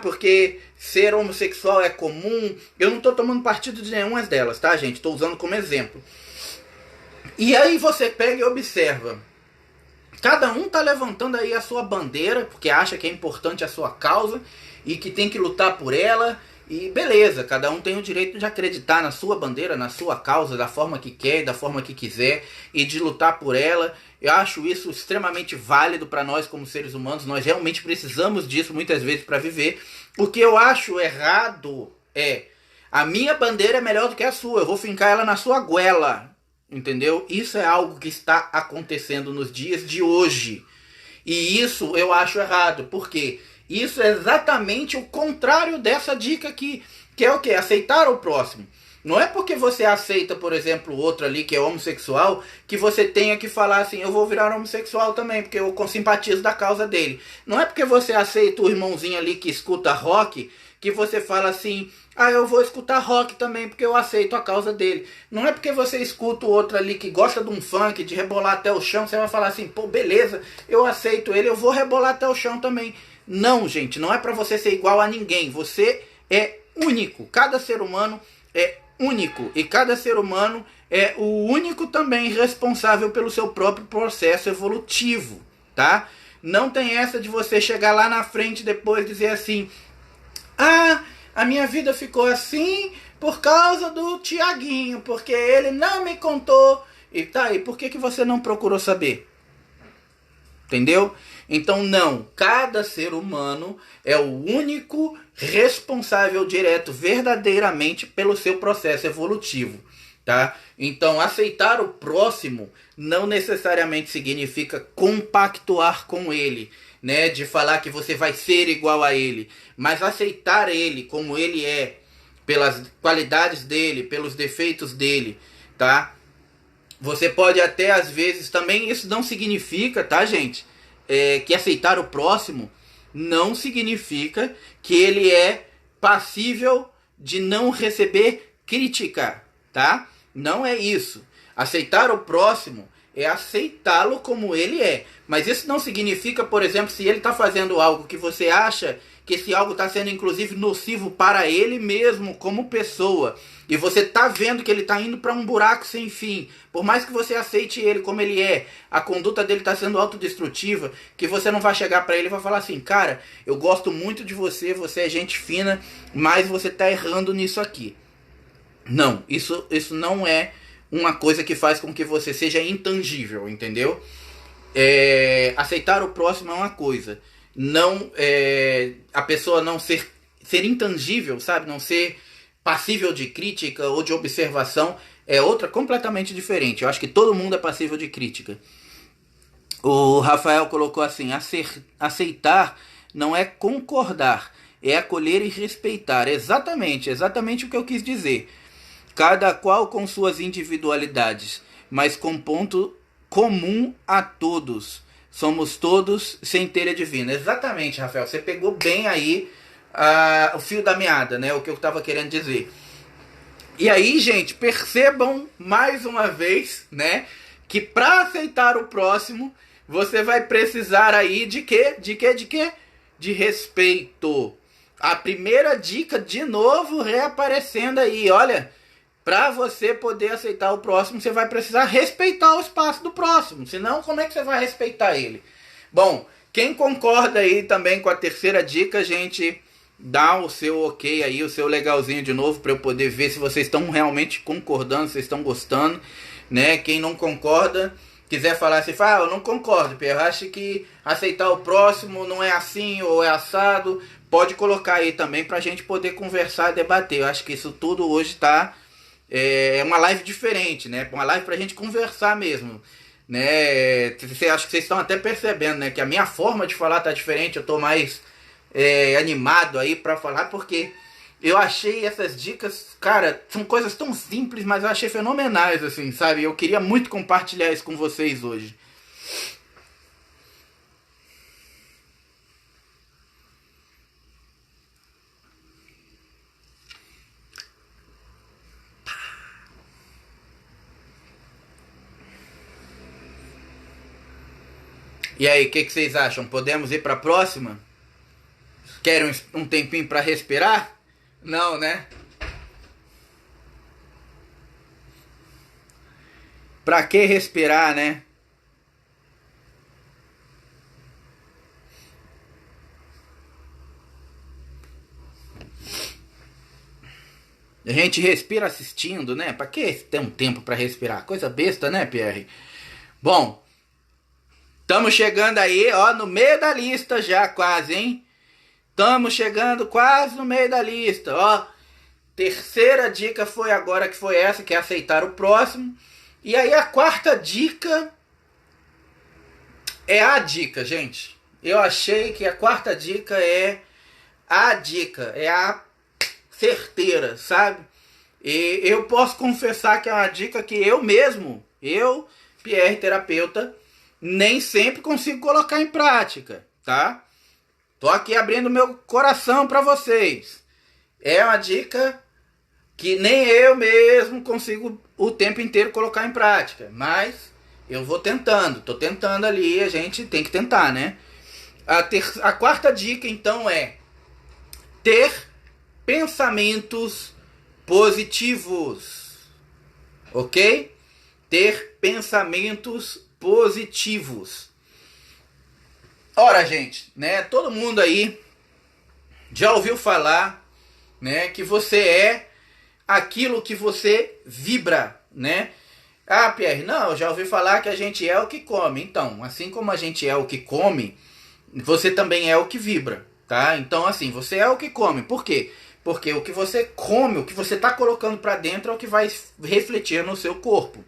porque ser homossexual é comum. Eu não estou tomando partido de nenhuma delas, tá, gente? Estou usando como exemplo. E aí você pega e observa. Cada um tá levantando aí a sua bandeira, porque acha que é importante a sua causa e que tem que lutar por ela. E beleza, cada um tem o direito de acreditar na sua bandeira, na sua causa, da forma que quer, da forma que quiser, e de lutar por ela. Eu acho isso extremamente válido para nós como seres humanos. Nós realmente precisamos disso muitas vezes para viver. O que eu acho errado é, a minha bandeira é melhor do que a sua, eu vou fincar ela na sua goela, entendeu? Isso é algo que está acontecendo nos dias de hoje. E isso eu acho errado, por quê? Isso é exatamente o contrário dessa dica aqui, que é o quê? Aceitar o próximo. Não é porque você aceita, por exemplo, outro ali que é homossexual, que você tenha que falar assim, eu vou virar homossexual também, porque eu simpatizo da causa dele. Não é porque você aceita o irmãozinho ali que escuta rock, que você fala assim, eu vou escutar rock também, porque eu aceito a causa dele. Não é porque você escuta o outro ali que gosta de um funk, de rebolar até o chão, você vai falar assim, pô, beleza, eu aceito ele, eu vou rebolar até o chão também. Não, gente, não é para você ser igual a ninguém. Você é único. Cada ser humano é único. E cada ser humano é o único também responsável pelo seu próprio processo evolutivo, tá? Não tem essa de você chegar lá na frente e depois dizer assim, a minha vida ficou assim por causa do Tiaguinho, porque ele não me contou. E tá aí, por que você não procurou saber? Entendeu? Então não, cada ser humano é o único responsável direto verdadeiramente pelo seu processo evolutivo, tá? Então aceitar o próximo não necessariamente significa compactuar com ele, né? De falar que você vai ser igual a ele, mas aceitar ele como ele é, pelas qualidades dele, pelos defeitos dele, tá? Você pode até às vezes também, isso não significa, tá, gente? Que aceitar o próximo não significa que ele é passível de não receber crítica, tá? Não é isso. Aceitar o próximo é aceitá-lo como ele é. Mas isso não significa, por exemplo, se ele está fazendo algo que você acha que esse algo está sendo inclusive nocivo para ele mesmo como pessoa, e você está vendo que ele está indo para um buraco sem fim, por mais que você aceite ele como ele é, a conduta dele está sendo autodestrutiva, que você não vai chegar para ele e vai falar assim, cara, eu gosto muito de você, você é gente fina, mas você está errando nisso aqui. Não, isso não é uma coisa que faz com que você seja intangível, entendeu? aceitar o próximo é uma coisa. Não, a pessoa não ser intangível, sabe? Não ser passível de crítica ou de observação é outra completamente diferente. Eu acho que todo mundo é passível de crítica. O Rafael colocou assim: aceitar não é concordar, é acolher e respeitar. Exatamente o que eu quis dizer. Cada qual com suas individualidades, mas com ponto comum a todos. Somos todos centelha divina. Exatamente, Rafael. Você pegou bem aí o fio da meada, né? O que eu estava querendo dizer. E aí, gente, percebam mais uma vez, né? Que para aceitar o próximo, você vai precisar aí de quê? De quê? De quê? De respeito. A primeira dica, de novo, reaparecendo aí. Olha, para você poder aceitar o próximo, você vai precisar respeitar o espaço do próximo. Senão, como é que você vai respeitar ele? Bom, quem concorda aí também com a terceira dica, gente, dá o seu ok aí, o seu legalzinho de novo, para eu poder ver se vocês estão realmente concordando, se vocês estão gostando, né? Quem não concorda, quiser falar assim, fala, eu não concordo, eu acho que aceitar o próximo não é assim ou é assado, pode colocar aí também pra gente poder conversar e debater. Eu acho que isso tudo hoje tá uma live diferente, né? Uma live pra gente conversar mesmo, né? Acho que vocês estão até percebendo, né? Que a minha forma de falar tá diferente, eu tô mais animado aí pra falar, porque eu achei essas dicas, cara, são coisas tão simples, mas eu achei fenomenais, assim, sabe? Eu queria muito compartilhar isso com vocês hoje. E aí, o que vocês acham? Podemos ir para a próxima? Querem um tempinho para respirar? Não, né? Pra que respirar, né? A gente respira assistindo, né? Pra que ter um tempo para respirar? Coisa besta, né, Pierre? Bom, estamos chegando aí, ó, no meio da lista já, quase, hein? Estamos chegando quase no meio da lista, ó. Terceira dica foi agora, que foi essa, que é aceitar o próximo. E aí a quarta dica é a dica, gente. Eu achei que a quarta dica é a dica, é a certeira, sabe? E eu posso confessar que é uma dica que eu mesmo, Pierre terapeuta, nem sempre consigo colocar em prática, tá? Tô aqui abrindo meu coração para vocês. É uma dica que nem eu mesmo consigo o tempo inteiro colocar em prática, mas eu vou tentando, tô tentando ali, a gente tem que tentar, né? A quarta dica, então, é ter pensamentos positivos, ok? Ter pensamentos positivos. Ora, gente, né? Todo mundo aí já ouviu falar, né? Que você é aquilo que você vibra, né? Ah, Pierre, não, eu já ouvi falar que a gente é o que come. Então, assim como a gente é o que come, você também é o que vibra, tá? Então, assim, você é o que come. Por quê? Porque o que você come, o que você está colocando para dentro é o que vai refletir no seu corpo.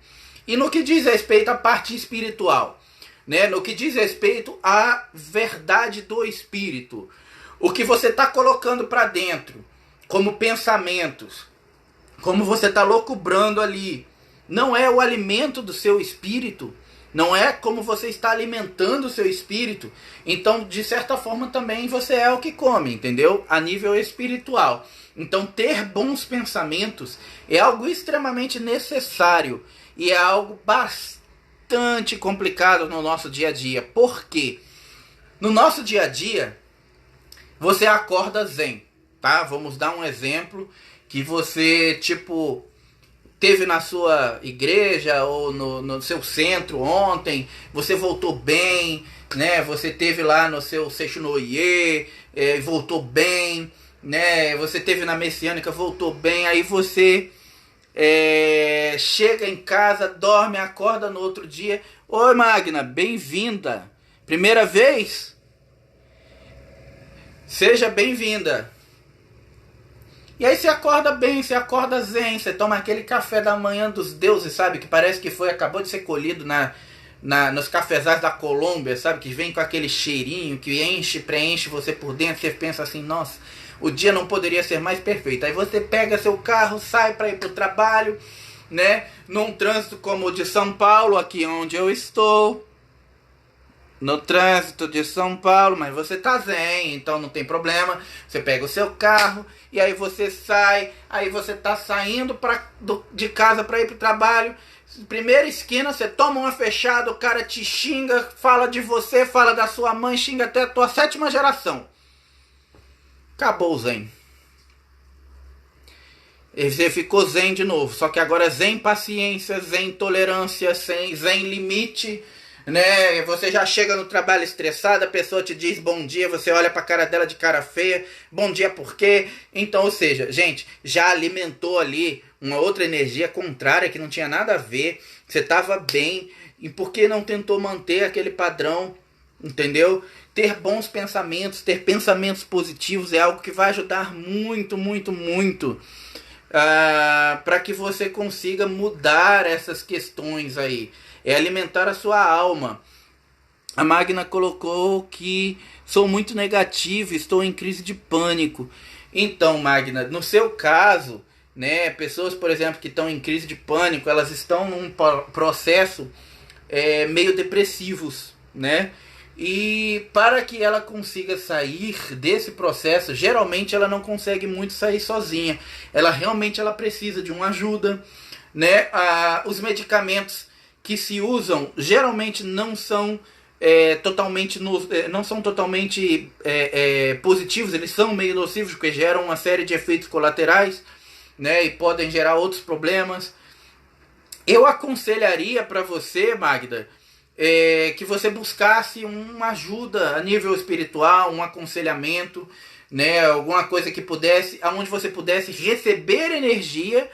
E no que diz respeito à parte espiritual, né? No que diz respeito à verdade do espírito, o que você está colocando para dentro, como pensamentos, como você está locubrando ali, não é o alimento do seu espírito, não é como você está alimentando o seu espírito. Então, de certa forma, também você é o que come, entendeu? A nível espiritual. Então, ter bons pensamentos é algo extremamente necessário e é algo bastante complicado no nosso dia a dia. Por quê? No nosso dia a dia, você acorda zen, tá? Vamos dar um exemplo que você, tipo, teve na sua igreja ou no seu centro ontem, você voltou bem, né? Você teve lá no seu Sechunoye, voltou bem, né? Você teve na Messiânica, voltou bem, aí você chega em casa, dorme, acorda no outro dia. Oi, Magna, bem-vinda. Primeira vez? Seja bem-vinda. E aí você acorda bem, você acorda zen, você toma aquele café da manhã dos deuses, sabe? Que parece que acabou de ser colhido nos cafezais da Colômbia, sabe? Que vem com aquele cheirinho que preenche você por dentro. Você pensa assim, nossa, o dia não poderia ser mais perfeito. Aí você pega seu carro, sai para ir pro trabalho, né? Num trânsito como o de São Paulo, aqui onde eu estou. No trânsito de São Paulo, mas você tá zen, então não tem problema. Você pega o seu carro e aí você sai, aí você tá saindo de casa para ir pro trabalho. Primeira esquina, você toma uma fechada, o cara te xinga, fala de você, fala da sua mãe, xinga até a tua 7ª geração. Acabou o zen. E você ficou zen de novo, só que agora zen paciência, zen tolerância, zen limite. Né? Você já chega no trabalho estressado, a pessoa te diz bom dia, você olha pra cara dela de cara feia, bom dia por quê? Então, ou seja, gente, já alimentou ali uma outra energia contrária que não tinha nada a ver, você tava bem, e por que não tentou manter aquele padrão, entendeu? Ter bons pensamentos, ter pensamentos positivos é algo que vai ajudar muito, muito, muito para que você consiga mudar essas questões aí. É alimentar a sua alma. A Magna colocou que sou muito negativo, estou em crise de pânico. Então, Magna, no seu caso, né, pessoas, por exemplo, que estão em crise de pânico, elas estão num processo meio depressivos, né? E para que ela consiga sair desse processo, geralmente ela não consegue muito sair sozinha. Ela precisa de uma ajuda, né? Os medicamentos que se usam geralmente não são totalmente positivos, eles são meio nocivos porque geram uma série de efeitos colaterais, né, e podem gerar outros problemas. Eu aconselharia para você, Magda, que você buscasse uma ajuda a nível espiritual, um aconselhamento, né, alguma coisa que aonde você pudesse receber energia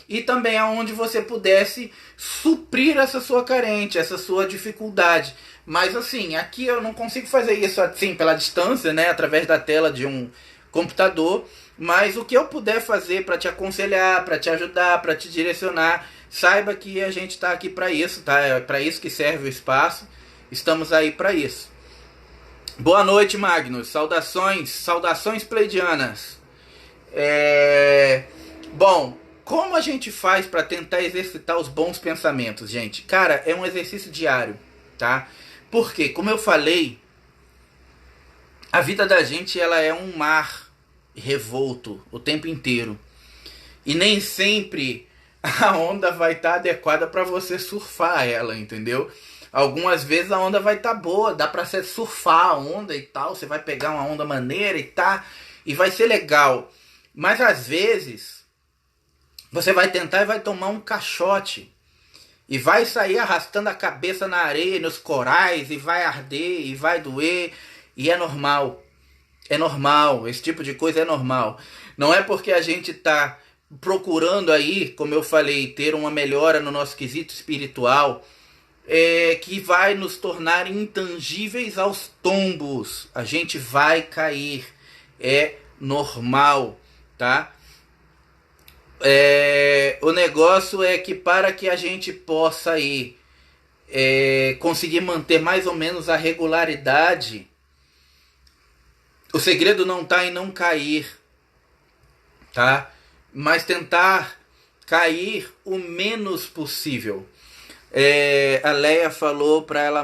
e também aonde você pudesse suprir essa sua carência, essa sua dificuldade. Mas assim, aqui eu não consigo fazer isso assim pela distância, né, através da tela de um computador, mas o que eu puder fazer para te aconselhar, para te ajudar, para te direcionar, saiba que a gente está aqui para isso, tá? É para isso que serve o espaço. Estamos aí para isso. Boa noite, Magnus. Saudações pleidianas. Bom, como a gente faz para tentar exercitar os bons pensamentos, gente? Cara, é um exercício diário, tá? Porque, como eu falei, a vida da gente ela é um mar revolto o tempo inteiro. E nem sempre a onda vai estar adequada para você surfar ela, entendeu? Algumas vezes a onda vai estar boa, dá para você surfar a onda e tal, você vai pegar uma onda maneira e vai ser legal. Mas às vezes você vai tentar e vai tomar um caixote e vai sair arrastando a cabeça na areia, nos corais, e vai arder e vai doer, e é normal. É normal, esse tipo de coisa é normal. Não é porque a gente está procurando aí, como eu falei, ter uma melhora no nosso quesito espiritual, que vai nos tornar intangíveis aos tombos. A gente vai cair, é normal, tá? O negócio é que para que a gente possa aí conseguir manter mais ou menos a regularidade, o segredo não está em não cair, tá? Mas tentar cair o menos possível. A Leia falou para ela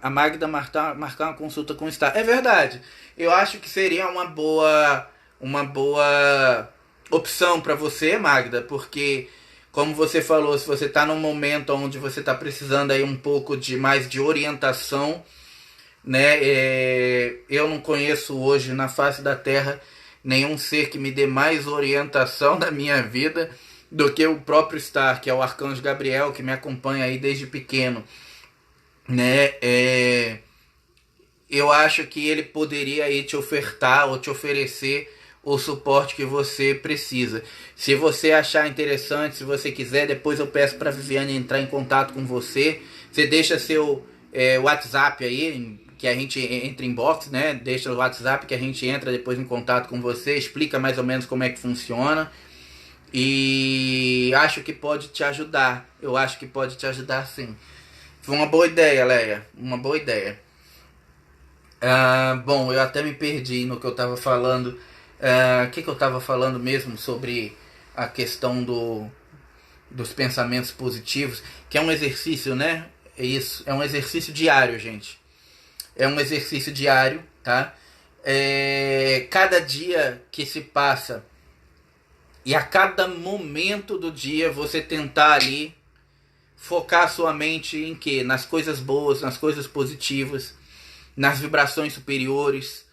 a Magda marcar uma consulta com o Star. É verdade. Eu acho que seria uma boa opção para você, Magda, porque como você falou, se você está num momento onde você está precisando aí um pouco mais de orientação, né? Eu não conheço hoje na face da Terra nenhum ser que me dê mais orientação da minha vida do que o próprio Star, que é o Arcanjo Gabriel, que me acompanha aí desde pequeno, né? Eu acho que ele poderia aí te ofertar ou te oferecer o suporte que você precisa. Se você achar interessante, se você quiser, depois eu peço para a Viviane entrar em contato com você. Você deixa seu WhatsApp aí, que a gente entra em box, né? Deixa o WhatsApp que a gente entra depois em contato com você, explica mais ou menos como é que funciona. E acho que pode te ajudar. Eu acho que pode te ajudar sim. Foi uma boa ideia, Leia. Uma boa ideia. Bom, eu até me perdi no que eu estava falando. O que eu estava falando mesmo sobre a questão dos pensamentos positivos, que é um exercício, né? É isso, é um exercício diário, gente. É um exercício diário, tá? Cada dia que se passa e a cada momento do dia você tentar ali focar sua mente em quê? Nas coisas boas, nas coisas positivas, nas vibrações superiores,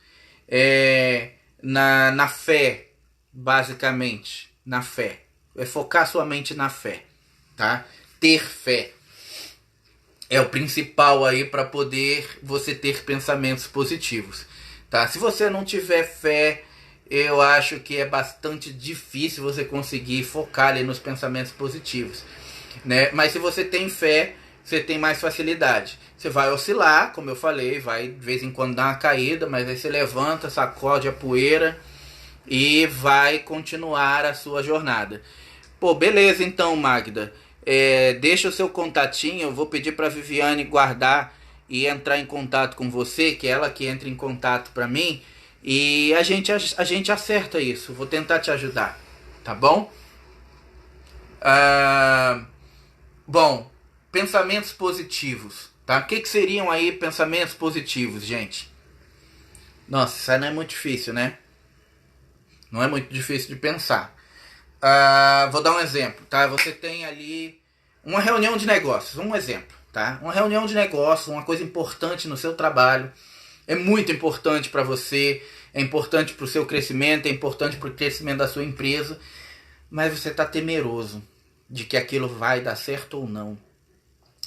na fé, basicamente, na fé. É focar sua mente na fé, tá? Ter fé é o principal aí para poder você ter pensamentos positivos, tá? Se você não tiver fé, eu acho que é bastante difícil você conseguir focar ali nos pensamentos positivos, né? Mas se você tem fé, você tem mais facilidade. Você vai oscilar, como eu falei, vai de vez em quando dar uma caída, mas aí você levanta, sacode a poeira e vai continuar a sua jornada. Pô, beleza então, Magda. Deixa o seu contatinho, eu vou pedir para Viviane guardar e entrar em contato com você, que é ela que entra em contato para mim, e a gente acerta isso. Vou tentar te ajudar, tá bom? Bom, pensamentos positivos, tá? O que seriam aí pensamentos positivos, gente? Nossa, isso aí não é muito difícil, né? Não é muito difícil de pensar. Vou dar um exemplo, tá? Você tem ali uma reunião de negócios, um exemplo, tá? Uma reunião de negócios, uma coisa importante no seu trabalho, é muito importante para você, é importante para o seu crescimento, é importante para o crescimento da sua empresa, mas você está temeroso de que aquilo vai dar certo ou não.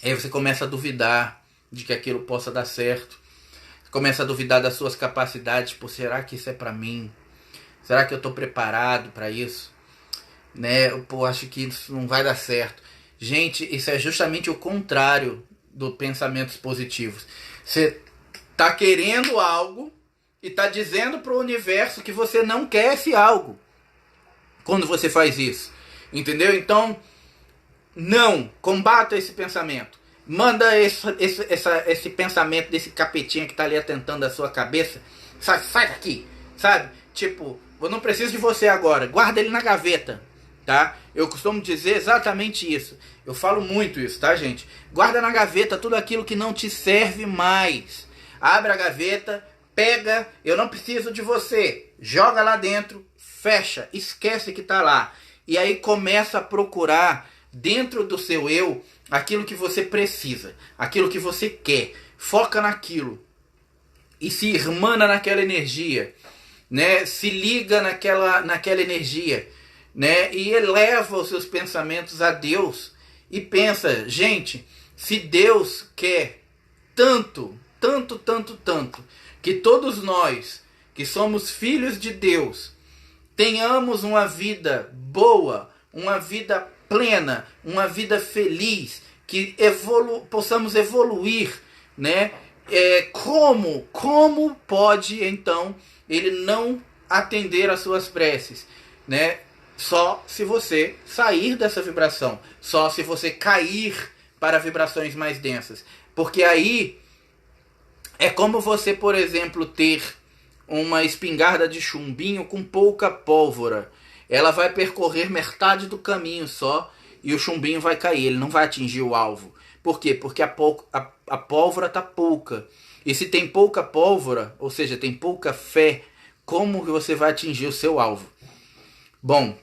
Aí você começa a duvidar de que aquilo possa dar certo, você começa a duvidar das suas capacidades, tipo, será que isso é para mim? Será que eu estou preparado para isso? Né? Acho que isso não vai dar certo. Gente, isso é justamente o contrário dos pensamentos positivos. Você tá querendo algo e tá dizendo pro universo que você não quer esse algo quando você faz isso. Entendeu? Então, não, combata esse pensamento. Manda esse pensamento desse capetinha que tá ali atentando a sua cabeça. Sai daqui, sabe? Tipo, eu não preciso de você agora. Guarda ele na gaveta. Tá? Eu costumo dizer exatamente isso. Eu falo muito isso, tá, gente? Guarda na gaveta tudo aquilo que não te serve mais. Abre a gaveta, pega, eu não preciso de você. Joga lá dentro, fecha, esquece que tá lá. E aí começa a procurar dentro do seu eu aquilo que você precisa, aquilo que você quer. Foca naquilo. E se irmana naquela energia, né? Se liga naquela energia, né? E eleva os seus pensamentos a Deus e pensa, gente, se Deus quer tanto que todos nós que somos filhos de Deus tenhamos uma vida boa, uma vida plena, uma vida feliz, que possamos evoluir, né? Como pode então ele não atender às suas preces, né? Só se você sair dessa vibração. Só se você cair para vibrações mais densas. Porque aí é como você, por exemplo, ter uma espingarda de chumbinho com pouca pólvora. Ela vai percorrer metade do caminho só e o chumbinho vai cair. Ele não vai atingir o alvo. Por quê? Porque a pólvora está pouca. E se tem pouca pólvora, ou seja, tem pouca fé, como que você vai atingir o seu alvo? Bom,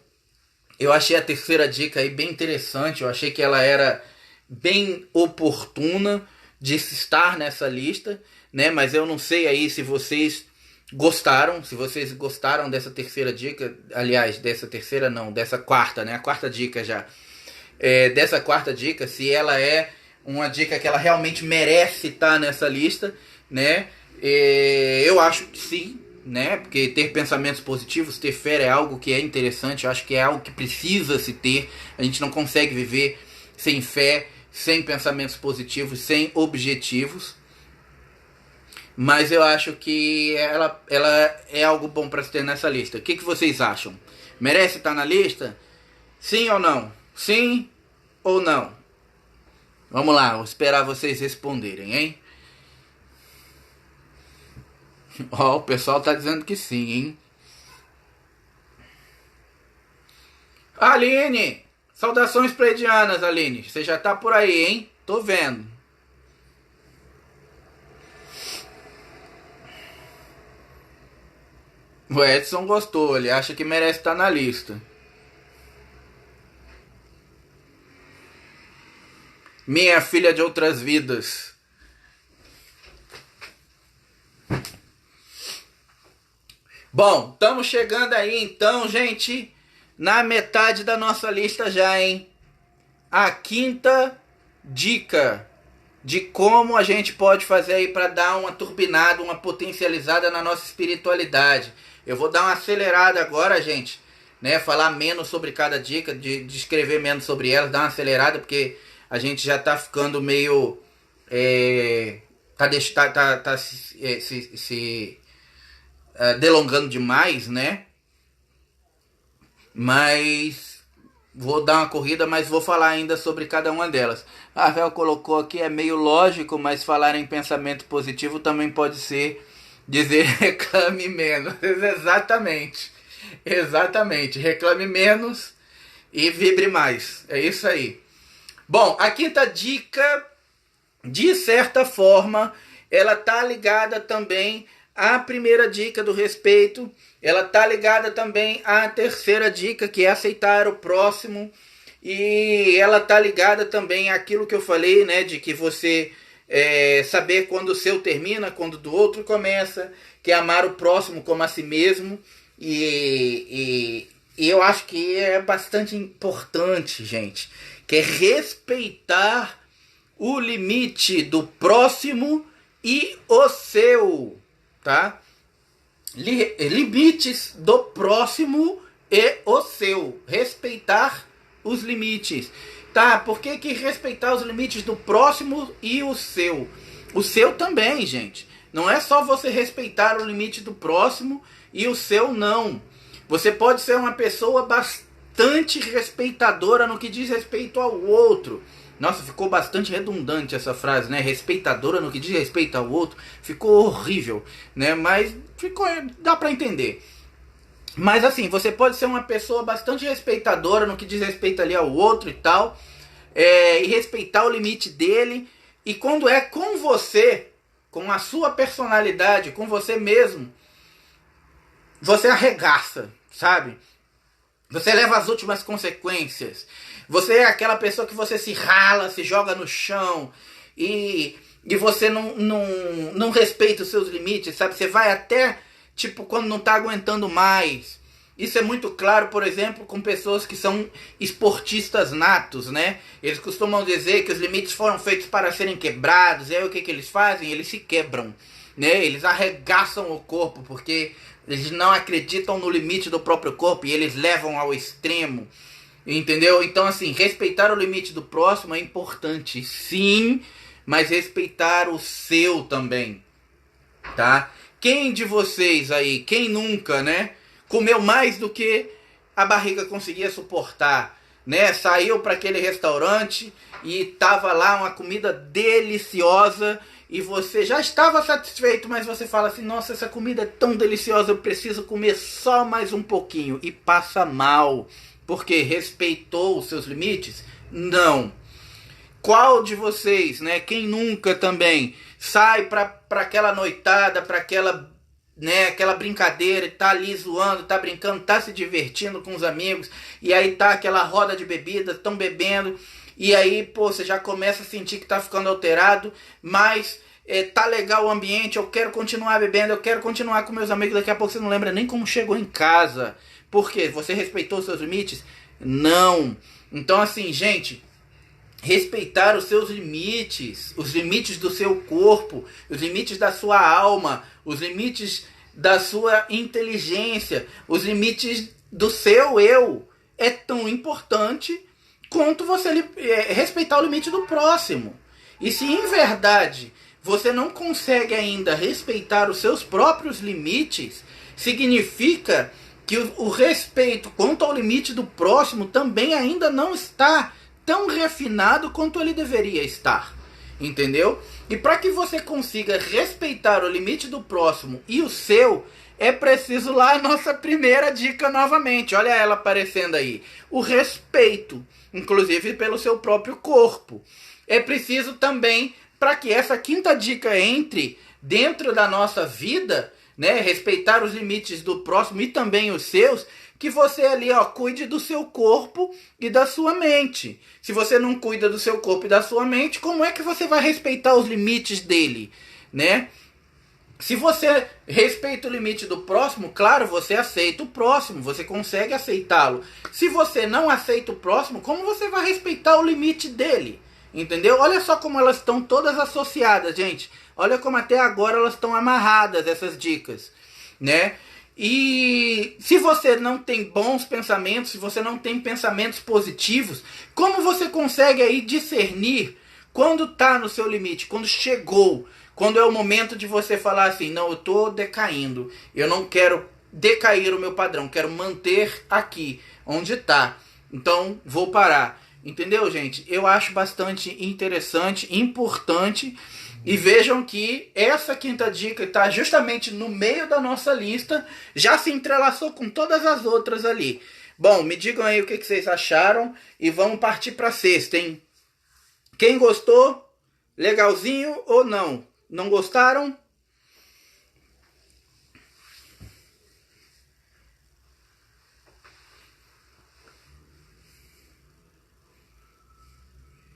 eu achei a terceira dica aí bem interessante. Eu achei que ela era bem oportuna de estar nessa lista, né? Mas eu não sei aí se vocês gostaram, dessa terceira dica. Aliás, dessa terceira não, dessa quarta, né? A quarta dica já. Dessa quarta dica, se ela é uma dica que ela realmente merece estar nessa lista, né? Eu acho que sim, né? Porque ter pensamentos positivos, ter fé é algo que é interessante, eu acho que é algo que precisa se ter. A gente não consegue viver sem fé, sem pensamentos positivos, sem objetivos. Mas eu acho que ela é algo bom para se ter nessa lista. O que vocês acham? Merece estar na lista? Sim ou não? Sim ou não? Vamos lá, vou esperar vocês responderem, hein? Ó, o pessoal tá dizendo que sim, hein? Aline! Saudações pleidianas, Aline. Você já tá por aí, hein? Tô vendo. O Edson gostou, ele acha que merece estar na lista. Minha filha de outras vidas. Bom, estamos chegando aí então, gente, na metade da nossa lista já, hein? A quinta dica de como a gente pode fazer aí para dar uma turbinada, uma potencializada na nossa espiritualidade. Eu vou dar uma acelerada agora, gente, né? Falar menos sobre cada dica, de escrever menos sobre elas, dar uma acelerada, porque a gente já tá ficando meio... tá se delongando demais, né? Mas vou dar uma corrida, mas vou falar ainda sobre cada uma delas. A Rafael colocou aqui, é meio lógico, mas falar em pensamento positivo também pode ser dizer reclame menos. Exatamente, reclame menos e vibre mais, é isso aí. Bom, a quinta dica, de certa forma, ela tá ligada também à primeira dica do respeito, ela tá ligada também à terceira dica, que é aceitar o próximo, e ela tá ligada também àquilo que eu falei, né, de que você saber quando o seu termina, quando o do outro começa, que é amar o próximo como a si mesmo, e eu acho que é bastante importante, gente, que é respeitar o limite do próximo e o seu, tá? Limites do próximo e o seu. Respeitar os limites, tá? Por que respeitar os limites do próximo e o seu? O seu também, gente. Não é só você respeitar o limite do próximo e o seu não. Você pode ser uma pessoa bastante respeitadora no que diz respeito ao outro. Nossa, ficou bastante redundante essa frase, né? Respeitadora no que diz respeito ao outro. Ficou horrível, né? Mas dá pra entender. Mas assim, você pode ser uma pessoa bastante respeitadora no que diz respeito ali ao outro e tal. E respeitar o limite dele. E quando é com você, com a sua personalidade, com você mesmo, você arregaça, sabe? Você leva as últimas consequências. Você é aquela pessoa que você se rala, se joga no chão e você não respeita os seus limites, sabe? Você vai até, tipo, quando não tá aguentando mais. Isso é muito claro, por exemplo, com pessoas que são esportistas natos, né? Eles costumam dizer que os limites foram feitos para serem quebrados. E aí o que eles fazem? Eles se quebram, né? Eles arregaçam o corpo porque eles não acreditam no limite do próprio corpo e eles levam ao extremo. Entendeu? Então, assim, respeitar o limite do próximo é importante, sim, mas respeitar o seu também, tá? Quem de vocês aí, quem nunca, né, comeu mais do que a barriga conseguia suportar, né? Saiu para aquele restaurante e tava lá uma comida deliciosa e você já estava satisfeito, mas você fala assim, nossa, essa comida é tão deliciosa, eu preciso comer só mais um pouquinho, e passa mal. Porque respeitou os seus limites? Não. Qual de vocês, né? Quem nunca também sai para aquela noitada, para aquela, né, aquela brincadeira, e tá ali zoando, tá brincando, tá se divertindo com os amigos, e aí tá aquela roda de bebida, estão bebendo, e aí, pô, você já começa a sentir que tá ficando alterado, mas tá legal o ambiente, eu quero continuar bebendo, eu quero continuar com meus amigos, daqui a pouco você não lembra nem como chegou em casa. Por quê? Você respeitou os seus limites? Não. Então, assim, gente, respeitar os seus limites, os limites do seu corpo, os limites da sua alma, os limites da sua inteligência, os limites do seu eu. É tão importante quanto você respeitar o limite do próximo. E se em verdade você não consegue ainda respeitar os seus próprios limites, significa que o respeito quanto ao limite do próximo também ainda não está tão refinado quanto ele deveria estar. Entendeu? E para que você consiga respeitar o limite do próximo e o seu, é preciso lá a nossa primeira dica novamente. Olha ela aparecendo aí. O respeito, inclusive pelo seu próprio corpo. É preciso também, para que essa quinta dica entre dentro da nossa vida, né, respeitar os limites do próximo e também os seus, que você ali, ó, cuide do seu corpo e da sua mente. Se você não cuida do seu corpo e da sua mente, como é que você vai respeitar os limites dele, né? Se você respeita o limite do próximo, claro, você aceita o próximo, você consegue aceitá-lo. Se você não aceita o próximo, como você vai respeitar o limite dele? Entendeu? Olha só como elas estão todas associadas, gente. Olha como até agora elas estão amarradas, essas dicas, né? E se você não tem bons pensamentos, se você não tem pensamentos positivos, como você consegue aí discernir quando está no seu limite, quando chegou, quando é o momento de você falar assim, não, eu estou decaindo, eu não quero decair o meu padrão, quero manter aqui onde está, então vou parar. Entendeu, gente? Eu acho bastante interessante, importante. E vejam que essa quinta dica está justamente no meio da nossa lista. Já se entrelaçou com todas as outras ali. Bom, me digam aí o que vocês acharam. E vamos partir para a sexta, hein? Quem gostou? Legalzinho ou não? Não gostaram?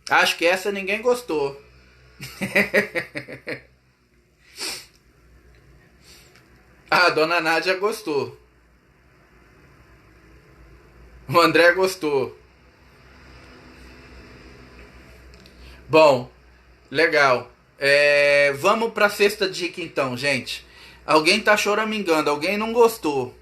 Acho que essa ninguém gostou. A dona Nádia gostou. O André gostou. Bom, legal. Vamos para a sexta dica então, gente. Alguém tá choramingando, alguém não gostou.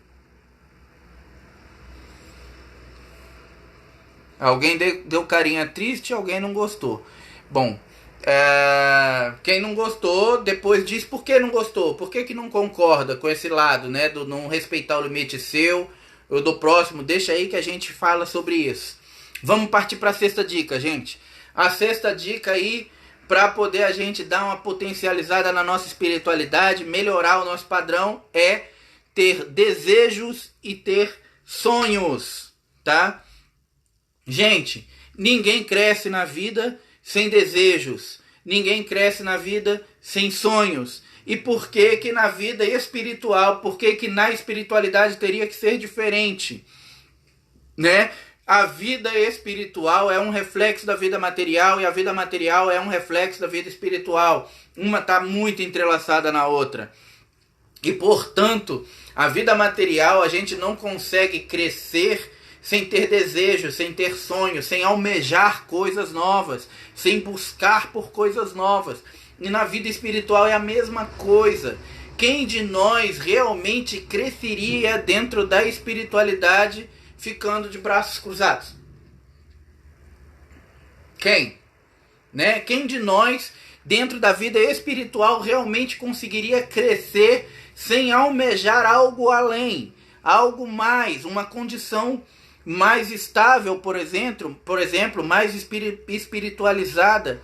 Alguém deu carinha triste, alguém não gostou. Bom, quem não gostou, depois diz por que não gostou. Por que não concorda com esse lado, né? Do não respeitar o limite seu ou do próximo. Deixa aí que a gente fala sobre isso. Vamos partir para a sexta dica, gente. A sexta dica aí, para poder a gente dar uma potencializada na nossa espiritualidade, melhorar o nosso padrão, é ter desejos e ter sonhos, tá? Gente, ninguém cresce na vida sem desejos. Ninguém cresce na vida sem sonhos. E por que que na vida espiritual, por que que na espiritualidade teria que ser diferente? Né? A vida espiritual é um reflexo da vida material e a vida material é um reflexo da vida espiritual. Uma está muito entrelaçada na outra. E, portanto, a vida material a gente não consegue crescer sem ter desejos, sem ter sonhos, sem almejar coisas novas, sem buscar por coisas novas. E na vida espiritual é a mesma coisa. Quem de nós realmente cresceria dentro da espiritualidade ficando de braços cruzados? Quem? Né? Quem de nós, dentro da vida espiritual, realmente conseguiria crescer sem almejar algo além, algo mais, uma condição mais estável, por exemplo, mais espiritualizada?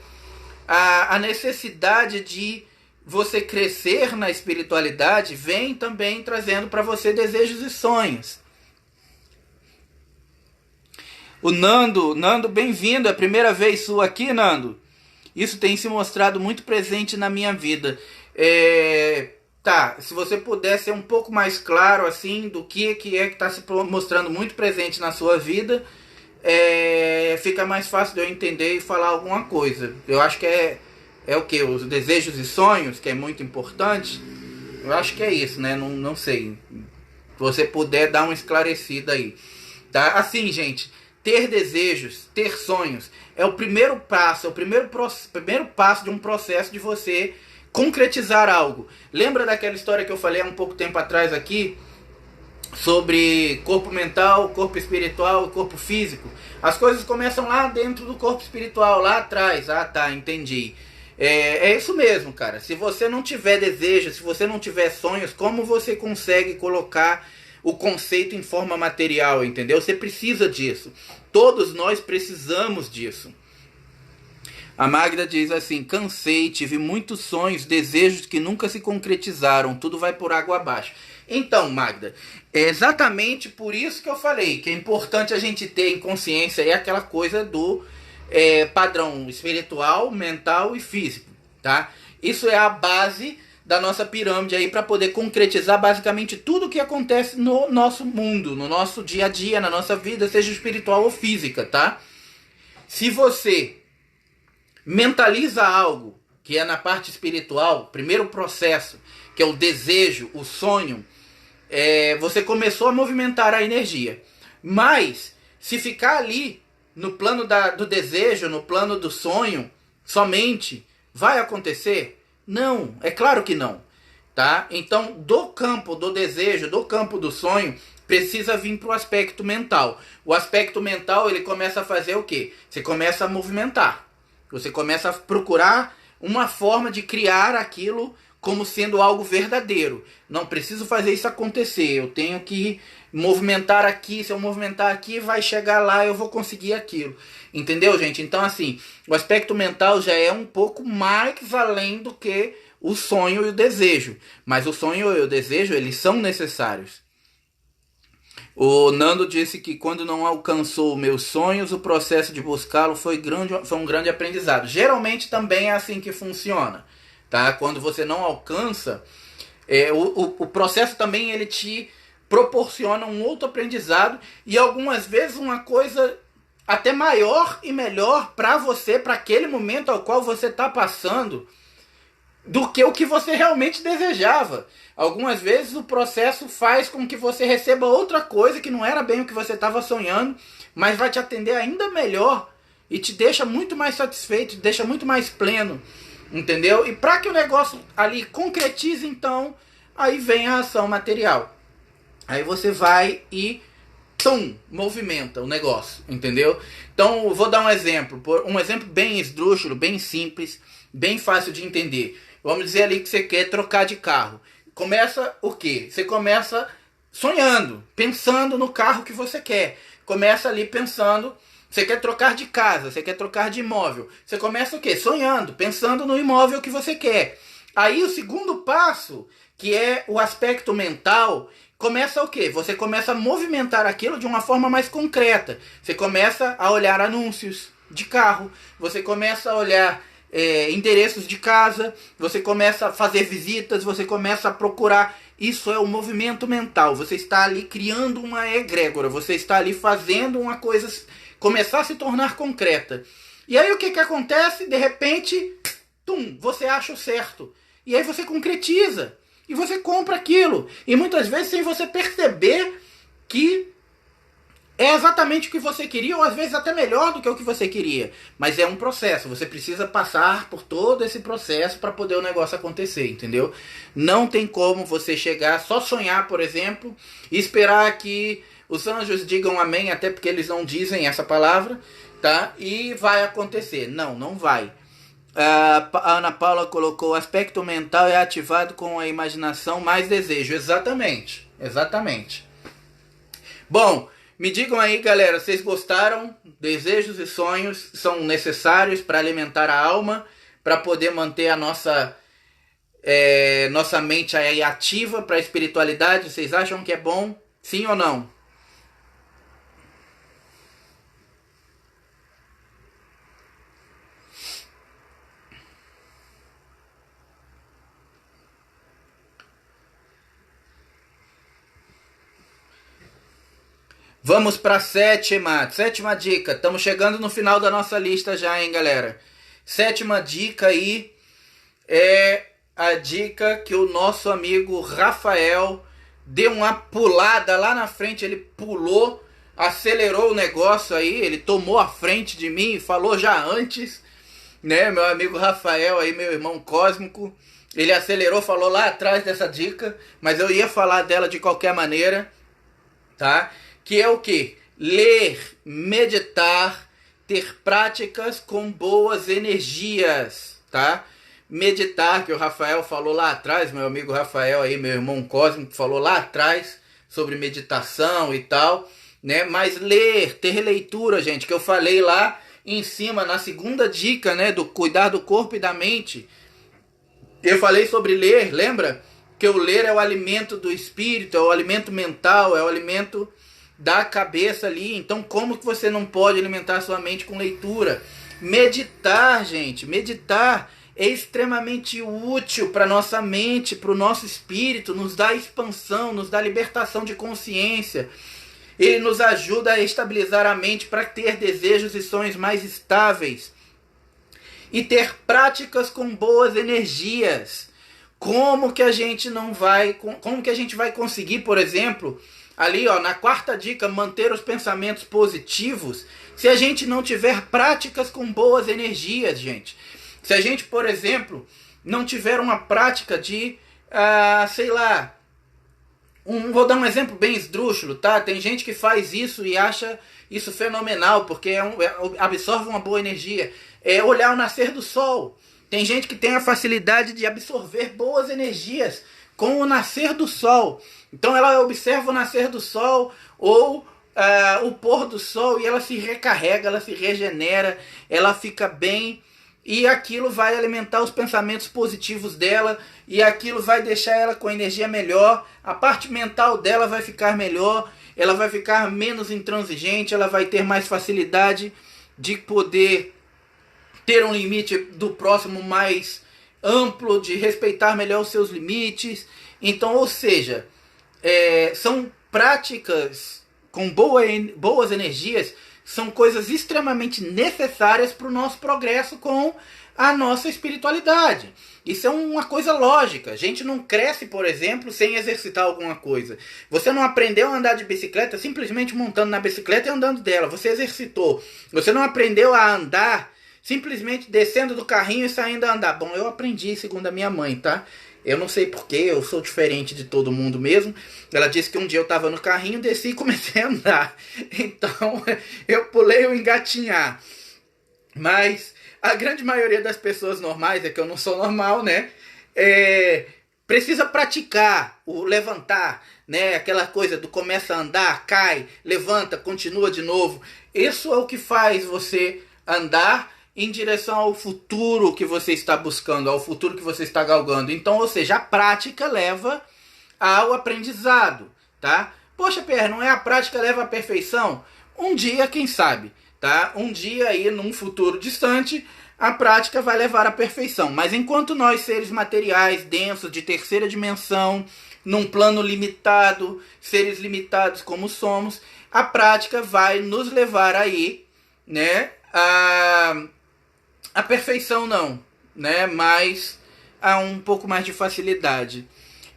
A necessidade de você crescer na espiritualidade vem também trazendo para você desejos e sonhos. O Nando, bem-vindo, é a primeira vez sua aqui, Nando? Isso tem se mostrado muito presente na minha vida. Tá, se você puder ser um pouco mais claro, assim, do que está se mostrando muito presente na sua vida, fica mais fácil de eu entender e falar alguma coisa. Eu acho que é o que? Os desejos e sonhos, que é muito importante. Eu acho que é isso, né? Não sei. Se você puder dar uma esclarecida aí. Tá? Assim, gente, ter desejos, ter sonhos, é o primeiro passo, é o primeiro passo de um processo de você concretizar algo. Lembra daquela história que eu falei há um pouco tempo atrás aqui, sobre corpo mental, corpo espiritual e corpo físico? As coisas começam lá dentro do corpo espiritual, lá atrás. Ah, tá, entendi. É isso mesmo, cara. Se você não tiver desejo, se você não tiver sonhos, como você consegue colocar o conceito em forma material, entendeu? Você precisa disso. Todos nós precisamos disso. A Magda diz assim: cansei, tive muitos sonhos, desejos que nunca se concretizaram, tudo vai por água abaixo. Então, Magda, é exatamente por isso que eu falei que é importante a gente ter em consciência aí aquela coisa do padrão espiritual, mental e físico, tá? Isso é a base da nossa pirâmide aí para poder concretizar basicamente tudo o que acontece no nosso mundo, no nosso dia a dia, na nossa vida, seja espiritual ou física, tá? Se você mentaliza algo que é na parte espiritual, primeiro processo, que é o desejo, o sonho, você começou a movimentar a energia. Mas, se ficar ali, no plano do desejo, no plano do sonho, somente, vai acontecer? Não, é claro que não. Tá? Então, do campo do desejo, do campo do sonho, precisa vir para o aspecto mental. O aspecto mental, ele começa a fazer o quê? Você começa a movimentar. Você começa a procurar uma forma de criar aquilo como sendo algo verdadeiro. Não preciso fazer isso acontecer. Eu tenho que movimentar aqui. Se eu movimentar aqui, vai chegar lá, eu vou conseguir aquilo. Entendeu, gente? Então, assim, o aspecto mental já é um pouco mais além do que o sonho e o desejo. Mas o sonho e o desejo, eles são necessários. O Nando disse que quando não alcançou meus sonhos, o processo de buscá-lo foi um grande aprendizado. Geralmente também é assim que funciona, tá? Quando você não alcança, o processo também ele te proporciona um outro aprendizado e algumas vezes uma coisa até maior e melhor para você, para aquele momento ao qual você está passando, do que o que você realmente desejava. Algumas vezes o processo faz com que você receba outra coisa que não era bem o que você estava sonhando, mas vai te atender ainda melhor e te deixa muito mais satisfeito, te deixa muito mais pleno, entendeu? E para que o negócio ali concretize, então, aí vem a ação material. Aí você vai e movimenta o negócio, entendeu? Então, eu vou dar um exemplo bem esdrúxulo, bem simples, bem fácil de entender. Vamos dizer ali que você quer trocar de carro. Começa o quê? Você começa sonhando, pensando no carro que você quer. Começa ali pensando, você quer trocar de casa, você quer trocar de imóvel. Você começa o quê? Sonhando, pensando no imóvel que você quer. Aí o segundo passo, que é o aspecto mental, começa o quê? Você começa a movimentar aquilo de uma forma mais concreta. Você começa a olhar anúncios de carro, você começa a olhar endereços de casa, você começa a fazer visitas, você começa a procurar. Isso é o movimento mental. Você está ali criando uma egrégora, você está ali fazendo uma coisa começar a se tornar concreta. E aí o que acontece? De repente, você acha o certo. E aí você concretiza. E você compra aquilo. E muitas vezes sem você perceber que é exatamente o que você queria, ou às vezes até melhor do que o que você queria. Mas é um processo, você precisa passar por todo esse processo para poder o negócio acontecer, entendeu? Não tem como você chegar, só sonhar, por exemplo, e esperar que os anjos digam amém, até porque eles não dizem essa palavra, tá? E vai acontecer. Não, não vai. A Ana Paula colocou: o aspecto mental é ativado com a imaginação mais desejo. Exatamente, exatamente. Bom, me digam aí, galera, vocês gostaram? Desejos e sonhos são necessários para alimentar a alma, para poder manter a nossa mente aí ativa para a espiritualidade. Vocês acham que é bom? Sim ou não? Vamos para a sétima dica. Estamos chegando no final da nossa lista já, hein, galera? Sétima dica aí é a dica que o nosso amigo Rafael deu uma pulada lá na frente. Ele pulou, acelerou o negócio aí, ele tomou a frente de mim e falou já antes, né? Meu amigo Rafael aí, meu irmão cósmico, Ele acelerou, falou lá atrás dessa dica, mas eu ia falar dela de qualquer maneira, tá? Que é o quê? Ler, meditar, ter práticas com boas energias, tá? Meditar, que o Rafael falou lá atrás, meu amigo Rafael aí, meu irmão Cósmico, falou lá atrás sobre meditação e tal, né? Mas ler, ter leitura, gente, que eu falei lá em cima, na segunda dica, né, do cuidar do corpo e da mente. Eu falei sobre ler, lembra? Que o ler é o alimento do espírito, é o alimento mental, é o alimento da cabeça ali. Então, como que você não pode alimentar sua mente com leitura? Meditar, gente, meditar é extremamente útil para nossa mente, para o nosso espírito, nos dá expansão, nos dá libertação de consciência. Ele nos ajuda a estabilizar a mente para ter desejos e sonhos mais estáveis. E ter práticas com boas energias. Como que a gente vai conseguir, por exemplo, ali ó, na quarta dica, manter os pensamentos positivos, se a gente não tiver práticas com boas energias, gente? Se a gente, por exemplo, não tiver uma prática de, vou dar um exemplo bem esdrúxulo, tá? Tem gente que faz isso e acha isso fenomenal, porque absorve uma boa energia. É olhar o nascer do sol. Tem gente que tem a facilidade de absorver boas energias com o nascer do sol. Então ela observa o nascer do sol ou o pôr do sol e ela se recarrega, ela se regenera, ela fica bem. E aquilo vai alimentar os pensamentos positivos dela e aquilo vai deixar ela com energia melhor. A parte mental dela vai ficar melhor, ela vai ficar menos intransigente, ela vai ter mais facilidade de poder ter um limite do próximo mais amplo, de respeitar melhor os seus limites. Então, ou seja, são práticas com boas energias, são coisas extremamente necessárias para o nosso progresso com a nossa espiritualidade. Isso é uma coisa lógica. A gente não cresce, por exemplo, sem exercitar alguma coisa. Você não aprendeu a andar de bicicleta simplesmente montando na bicicleta e andando dela. Você exercitou. Você não aprendeu a andar simplesmente descendo do carrinho e saindo a andar. Bom, eu aprendi segundo a minha mãe, tá? Eu não sei porquê, eu sou diferente de todo mundo mesmo. Ela disse que um dia eu estava no carrinho, desci e comecei a andar. Então, eu pulei o engatinhar. Mas a grande maioria das pessoas normais, é que eu não sou normal, né? Precisa praticar o levantar, né? Aquela coisa do começa a andar, cai, levanta, continua de novo. Isso é o que faz você andar em direção ao futuro que você está buscando, ao futuro que você está galgando. Então, ou seja, a prática leva ao aprendizado, tá? Poxa, Pierre, não é a prática que leva à perfeição? Um dia, quem sabe, tá? Um dia aí, num futuro distante, a prática vai levar à perfeição. Mas enquanto nós, seres materiais, densos, de terceira dimensão, num plano limitado, seres limitados como somos, a prática vai nos levar aí, né, a perfeição não, né? Mas há um pouco mais de facilidade.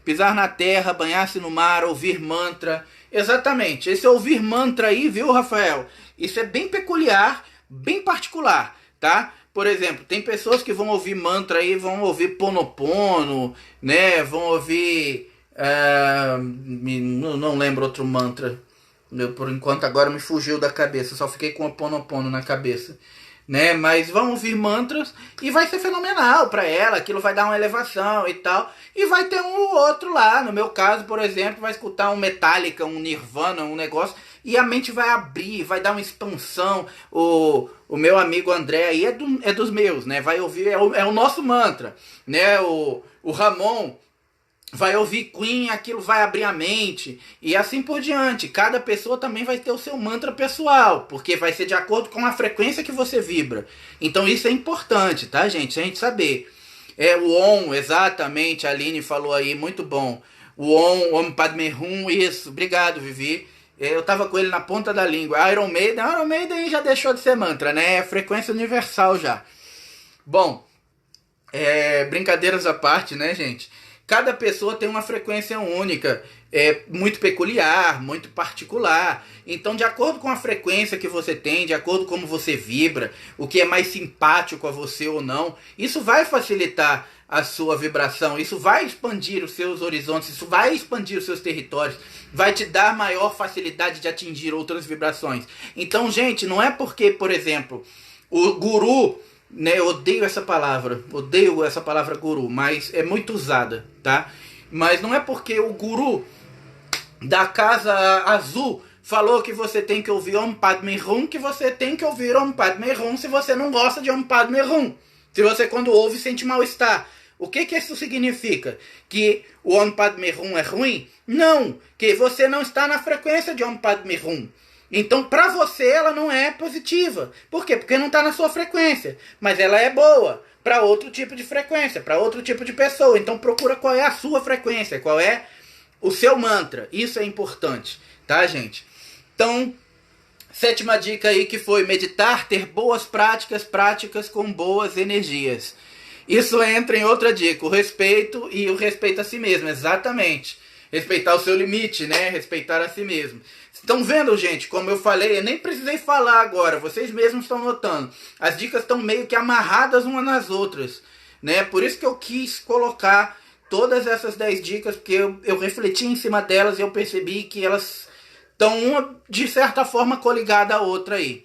Pisar na terra, banhar-se no mar, ouvir mantra. Exatamente, esse ouvir mantra aí, viu, Rafael? Isso é bem peculiar, bem particular, tá? Por exemplo, tem pessoas que vão ouvir mantra aí, vão ouvir Ponopono, né? Vão ouvir... não lembro outro mantra. Por enquanto agora me fugiu da cabeça, só fiquei com o Ponopono na cabeça. Né? Mas vão ouvir mantras e vai ser fenomenal para ela, aquilo vai dar uma elevação e tal, e vai ter um ou outro lá, no meu caso, por exemplo, vai escutar um Metallica, um Nirvana, um negócio, e a mente vai abrir, vai dar uma expansão. O meu amigo André aí é dos meus, né? Vai ouvir, é o nosso mantra, né? O Ramon vai ouvir Queen, aquilo vai abrir a mente, e assim por diante. Cada pessoa também vai ter o seu mantra pessoal, porque vai ser de acordo com a frequência que você vibra. Então isso é importante, tá, gente? A gente saber. O Om, exatamente, a Aline falou aí, muito bom. O Om Padme Hum, isso, obrigado, Vivi. Eu tava com ele na ponta da língua. Iron Maiden já deixou de ser mantra, né? É frequência universal já. Bom, brincadeiras à parte, né, gente? Cada pessoa tem uma frequência única, muito peculiar, muito particular. Então, de acordo com a frequência que você tem, de acordo com como você vibra, o que é mais simpático a você ou não, isso vai facilitar a sua vibração, isso vai expandir os seus horizontes, isso vai expandir os seus territórios, vai te dar maior facilidade de atingir outras vibrações. Então, gente, não é porque, por exemplo, o guru, né, eu odeio essa palavra guru, mas é muito usada, tá? Mas não é porque o guru da Casa Azul falou que você tem que ouvir Om Padme Hum que você tem que ouvir Om Padme Hum se você não gosta de Om Padme Hum. Se você quando ouve sente mal-estar. O que isso significa? Que o Om Padme Hum é ruim? Não, que você não está na frequência de Om Padme Hum. Então, para você, ela não é positiva. Por quê? Porque não está na sua frequência. Mas ela é boa para outro tipo de frequência, para outro tipo de pessoa. Então, procura qual é a sua frequência, qual é o seu mantra. Isso é importante, tá, gente? Então, 7ª dica aí que foi meditar, ter boas práticas com boas energias. Isso entra em outra dica, o respeito e o respeito a si mesmo, exatamente. Respeitar o seu limite, né? Respeitar a si mesmo. Estão vendo, gente? Como eu falei, eu nem precisei falar agora, vocês mesmos estão notando. As dicas estão meio que amarradas umas nas outras, né? Por isso que eu quis colocar todas essas 10 dicas, porque eu refleti em cima delas e eu percebi que elas estão uma, de certa forma, coligada à outra aí.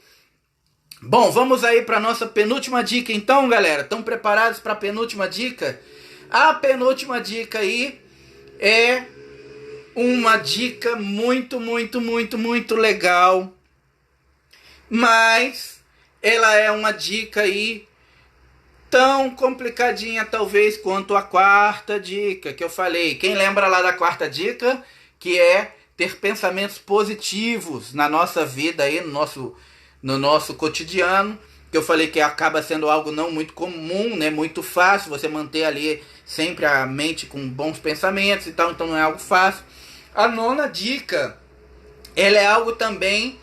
Bom, vamos aí para a nossa penúltima dica então, galera. Estão preparados para a penúltima dica? A penúltima dica aí é uma dica muito legal, mas ela é uma dica aí tão complicadinha talvez quanto a 4ª dica que eu falei. Quem lembra lá da 4ª dica, que é ter pensamentos positivos na nossa vida aí, no nosso cotidiano, que eu falei que acaba sendo algo não muito comum, né? Muito fácil você manter ali sempre a mente com bons pensamentos e tal, então não é algo fácil. A 9ª dica, ela é algo também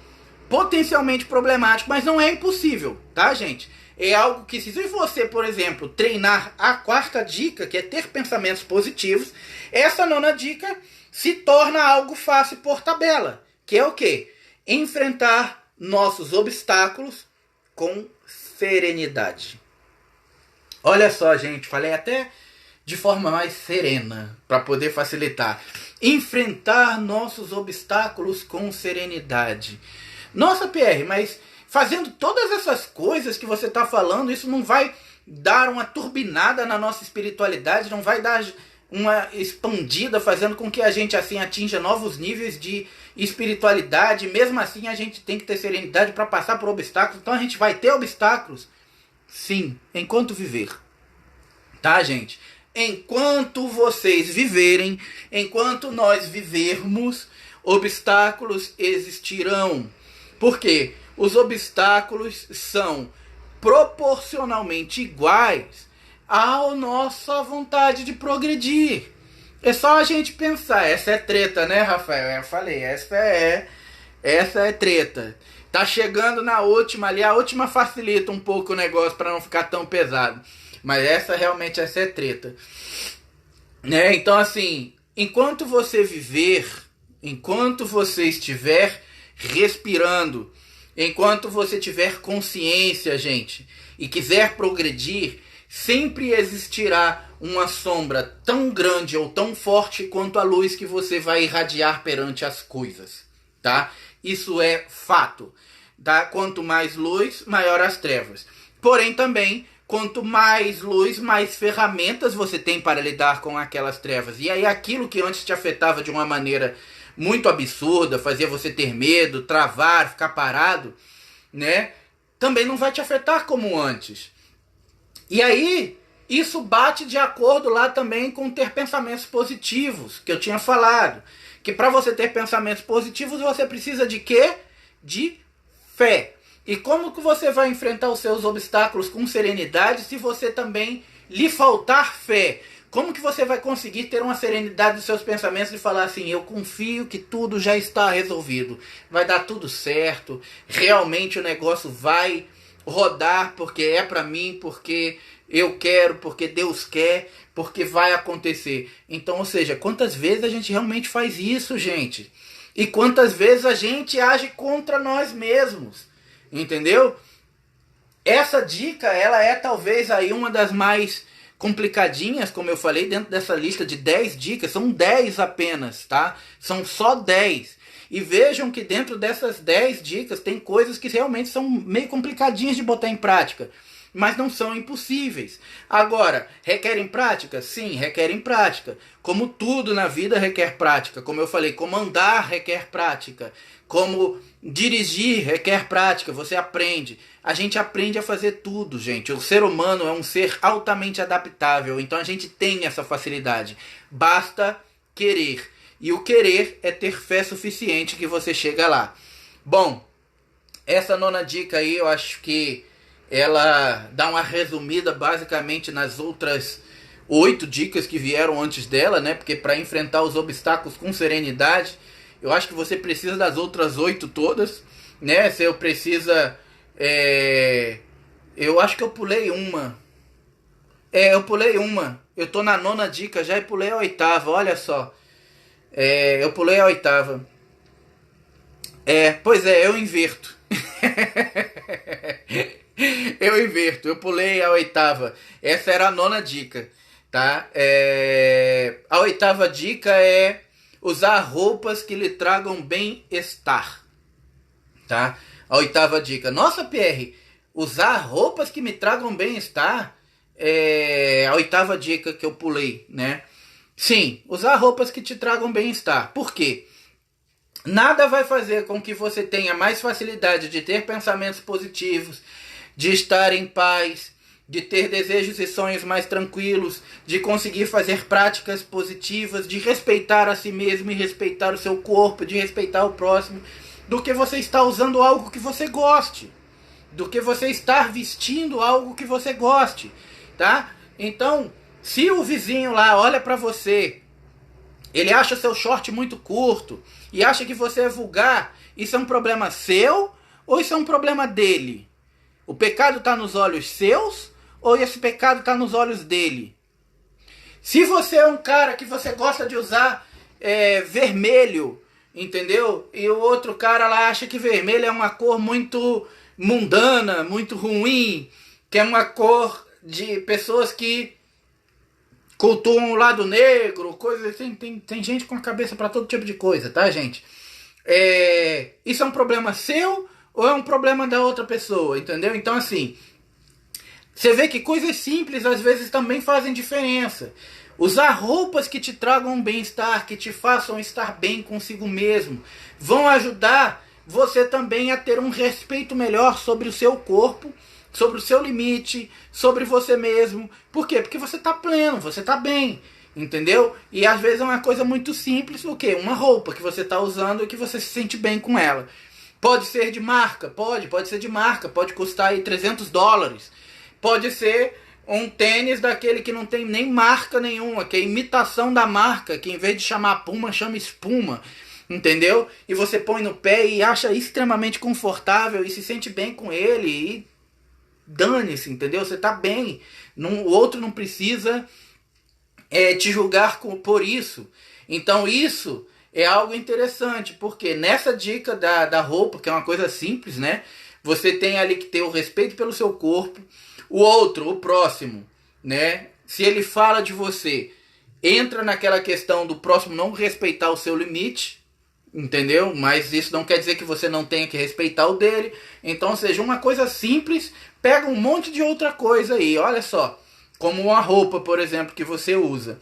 potencialmente problemático, mas não é impossível, tá, gente? É algo que, se você, por exemplo, treinar a 4ª dica, que é ter pensamentos positivos, essa 9ª dica se torna algo fácil por tabela, que é o quê? Enfrentar nossos obstáculos com serenidade. Olha só, gente, falei até de forma mais serena, para poder facilitar. Enfrentar nossos obstáculos com serenidade. Nossa, Pierre, mas fazendo todas essas coisas que você está falando, isso não vai dar uma turbinada na nossa espiritualidade, não vai dar uma expandida, fazendo com que a gente assim atinja novos níveis de espiritualidade. Mesmo assim, a gente tem que ter serenidade para passar por obstáculos. Então a gente vai ter obstáculos? Sim, enquanto viver. Tá, gente? Enquanto vocês viverem, enquanto nós vivermos, obstáculos existirão. Por quê? Os obstáculos são proporcionalmente iguais à nossa vontade de progredir. É só a gente pensar. Essa é treta, né, Rafael? Eu falei, essa é treta. Tá chegando na última ali, a última facilita um pouco o negócio para não ficar tão pesado. Mas essa é treta. Né? Então, assim, enquanto você viver, enquanto você estiver respirando, enquanto você tiver consciência, gente, e quiser progredir, sempre existirá uma sombra tão grande ou tão forte quanto a luz que você vai irradiar perante as coisas, tá? Isso é fato, tá? Quanto mais luz, maior as trevas. Porém, também, quanto mais luz, mais ferramentas você tem para lidar com aquelas trevas. E aí aquilo que antes te afetava de uma maneira muito absurda, fazia você ter medo, travar, ficar parado, né? Também não vai te afetar como antes. E aí, isso bate de acordo lá também com ter pensamentos positivos, que eu tinha falado. Que para você ter pensamentos positivos, você precisa de quê? De fé. E como que você vai enfrentar os seus obstáculos com serenidade se você também lhe faltar fé? Como que você vai conseguir ter uma serenidade dos seus pensamentos e falar assim, eu confio que tudo já está resolvido, vai dar tudo certo, realmente o negócio vai rodar porque é pra mim, porque eu quero, porque Deus quer, porque vai acontecer. Então, ou seja, quantas vezes a gente realmente faz isso, gente? E quantas vezes a gente age contra nós mesmos, entendeu? Essa dica, ela é talvez aí uma das mais complicadinhas, como eu falei, dentro dessa lista de 10 dicas, são 10 apenas, tá? São só 10. E vejam que dentro dessas 10 dicas tem coisas que realmente são meio complicadinhas de botar em prática, mas não são impossíveis. Agora, requerem prática? Sim, requerem prática. Como tudo na vida requer prática. Como eu falei, como andar requer prática. Como dirigir requer prática, você aprende. A gente aprende a fazer tudo, gente. O ser humano é um ser altamente adaptável, então a gente tem essa facilidade. Basta querer. E o querer é ter fé suficiente que você chega lá. Bom, essa nona dica aí eu acho que ela dá uma resumida basicamente nas outras 8 dicas que vieram antes dela, né? Porque para enfrentar os obstáculos com serenidade, eu acho que você precisa das outras 8 todas, né? Você precisa... eu acho que eu pulei uma. Eu pulei uma. Eu tô na nona dica já e pulei a 8ª, olha só. Eu pulei a 8ª. Pois é, eu inverto. Eu inverto, eu pulei a 8ª. Essa era a nona dica, tá? A 8ª dica é usar roupas que lhe tragam bem-estar, tá? A 8ª dica. Nossa, Pierre, usar roupas que me tragam bem-estar é a 8ª dica que eu pulei, né? Sim, usar roupas que te tragam bem-estar. Por quê? Nada vai fazer com que você tenha mais facilidade de ter pensamentos positivos, de estar em paz, de ter desejos e sonhos mais tranquilos, de conseguir fazer práticas positivas, de respeitar a si mesmo e respeitar o seu corpo, de respeitar o próximo, do que você estar usando algo que você goste, do que você estar vestindo algo que você goste, tá? Então, se o vizinho lá olha pra você, ele acha seu short muito curto e acha que você é vulgar, isso é um problema seu ou isso é um problema dele? O pecado está nos olhos seus ou esse pecado está nos olhos dele? Se você é um cara que você gosta de usar vermelho, entendeu? E o outro cara lá acha que vermelho é uma cor muito mundana, muito ruim, que é uma cor de pessoas que cultuam o lado negro, coisas assim. Tem gente com a cabeça para todo tipo de coisa, tá, gente? Isso é um problema seu ou é um problema da outra pessoa, entendeu? Então, assim, você vê que coisas simples às vezes também fazem diferença. Usar roupas que te tragam bem-estar, que te façam estar bem consigo mesmo, vão ajudar você também a ter um respeito melhor sobre o seu corpo, sobre o seu limite, sobre você mesmo. Por quê? Porque você está pleno, você está bem, entendeu? E às vezes é uma coisa muito simples, o quê? Uma roupa que você está usando e que você se sente bem com ela. Pode ser de marca? Pode ser de marca, pode custar aí $300. Pode ser um tênis daquele que não tem nem marca nenhuma, que é imitação da marca, que em vez de chamar Puma, chama espuma, entendeu? E você põe no pé e acha extremamente confortável e se sente bem com ele e dane-se, entendeu? Você tá bem. O outro não precisa te julgar por isso. Então isso é algo interessante, porque nessa dica da roupa, que é uma coisa simples, né? Você tem ali que ter o respeito pelo seu corpo. O outro, o próximo, né? Se ele fala de você, entra naquela questão do próximo não respeitar o seu limite, entendeu? Mas isso não quer dizer que você não tenha que respeitar o dele. Então, seja uma coisa simples, pega um monte de outra coisa aí. Olha só, como uma roupa, por exemplo, que você usa.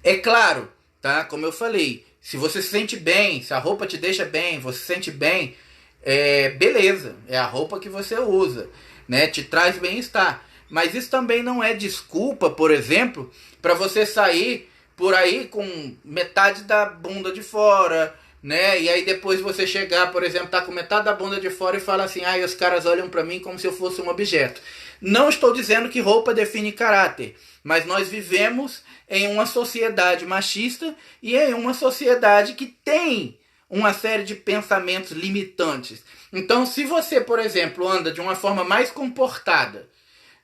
É claro, tá? Como eu falei, se você se sente bem, se a roupa te deixa bem, você se sente bem, beleza, é a roupa que você usa, né? Te traz bem-estar. Mas isso também não é desculpa, por exemplo, para você sair por aí com metade da bunda de fora, né? E aí depois você chegar, por exemplo, tá com metade da bunda de fora e fala assim, os caras olham para mim como se eu fosse um objeto. Não estou dizendo que roupa define caráter, mas nós vivemos em uma sociedade machista e em uma sociedade que tem uma série de pensamentos limitantes. Então, se você, por exemplo, anda de uma forma mais comportada,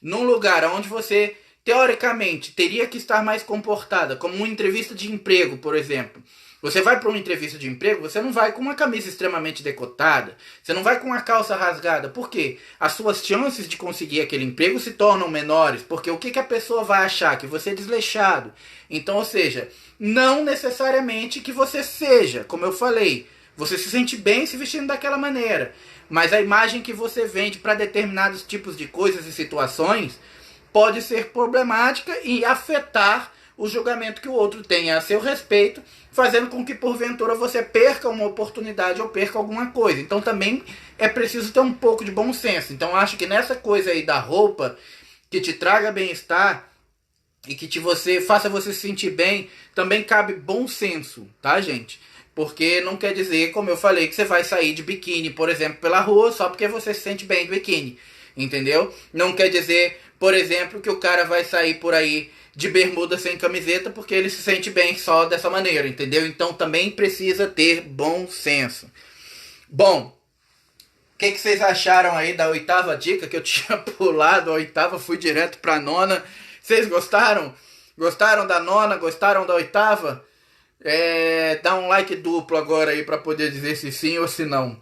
num lugar onde você, teoricamente, teria que estar mais comportada, como uma entrevista de emprego, por exemplo. Você vai para uma entrevista de emprego, você não vai com uma camisa extremamente decotada, você não vai com uma calça rasgada. Por quê? As suas chances de conseguir aquele emprego se tornam menores, porque o que a pessoa vai achar? Que você é desleixado. Então, ou seja, não necessariamente que você seja, como eu falei, você se sente bem se vestindo daquela maneira, mas a imagem que você vende para determinados tipos de coisas e situações pode ser problemática e afetar o julgamento que o outro tenha a seu respeito, fazendo com que porventura você perca uma oportunidade ou perca alguma coisa. Então também é preciso ter um pouco de bom senso. Então acho que nessa coisa aí da roupa, que te traga bem-estar e que faça você se sentir bem, também cabe bom senso, tá, gente? Porque não quer dizer, como eu falei, que você vai sair de biquíni, por exemplo, pela rua só porque você se sente bem de biquíni, entendeu? Não quer dizer, por exemplo, que o cara vai sair por aí de bermuda sem camiseta porque ele se sente bem só dessa maneira, entendeu? Então também precisa ter bom senso. Bom, o que vocês acharam aí da 8ª dica, que eu tinha pulado a 8ª, fui direto pra 9ª. Vocês gostaram? Gostaram da 9ª? Gostaram da 8ª? Dá um like duplo agora aí pra poder dizer se sim ou se não.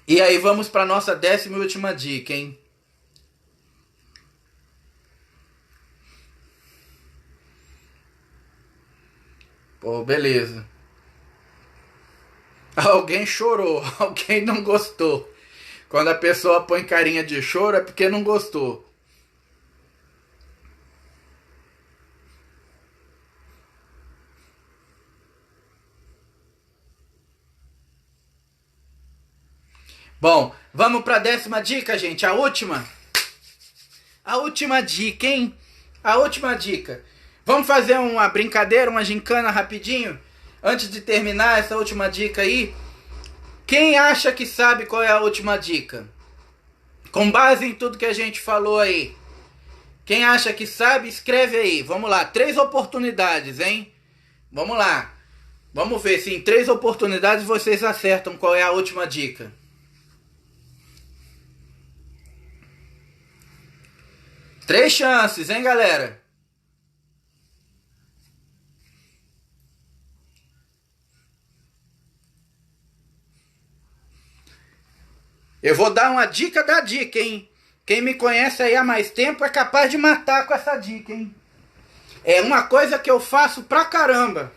E aí vamos pra nossa 10ª e última dica, hein? Pô, beleza. Alguém chorou, alguém não gostou. Quando a pessoa põe carinha de choro é porque não gostou. Bom, vamos para a 10ª dica, gente. A última. A última dica, hein? A última dica. Vamos fazer uma brincadeira, uma gincana rapidinho? Antes de terminar essa última dica aí. Quem acha que sabe qual é a última dica? Com base em tudo que a gente falou aí. Quem acha que sabe, escreve aí. Vamos lá, 3 oportunidades, hein? Vamos lá. Vamos ver se em 3 oportunidades vocês acertam qual é a última dica. 3 chances, hein, galera? Eu vou dar uma dica da dica, hein? Quem me conhece aí há mais tempo é capaz de matar com essa dica, hein? É uma coisa que eu faço pra caramba.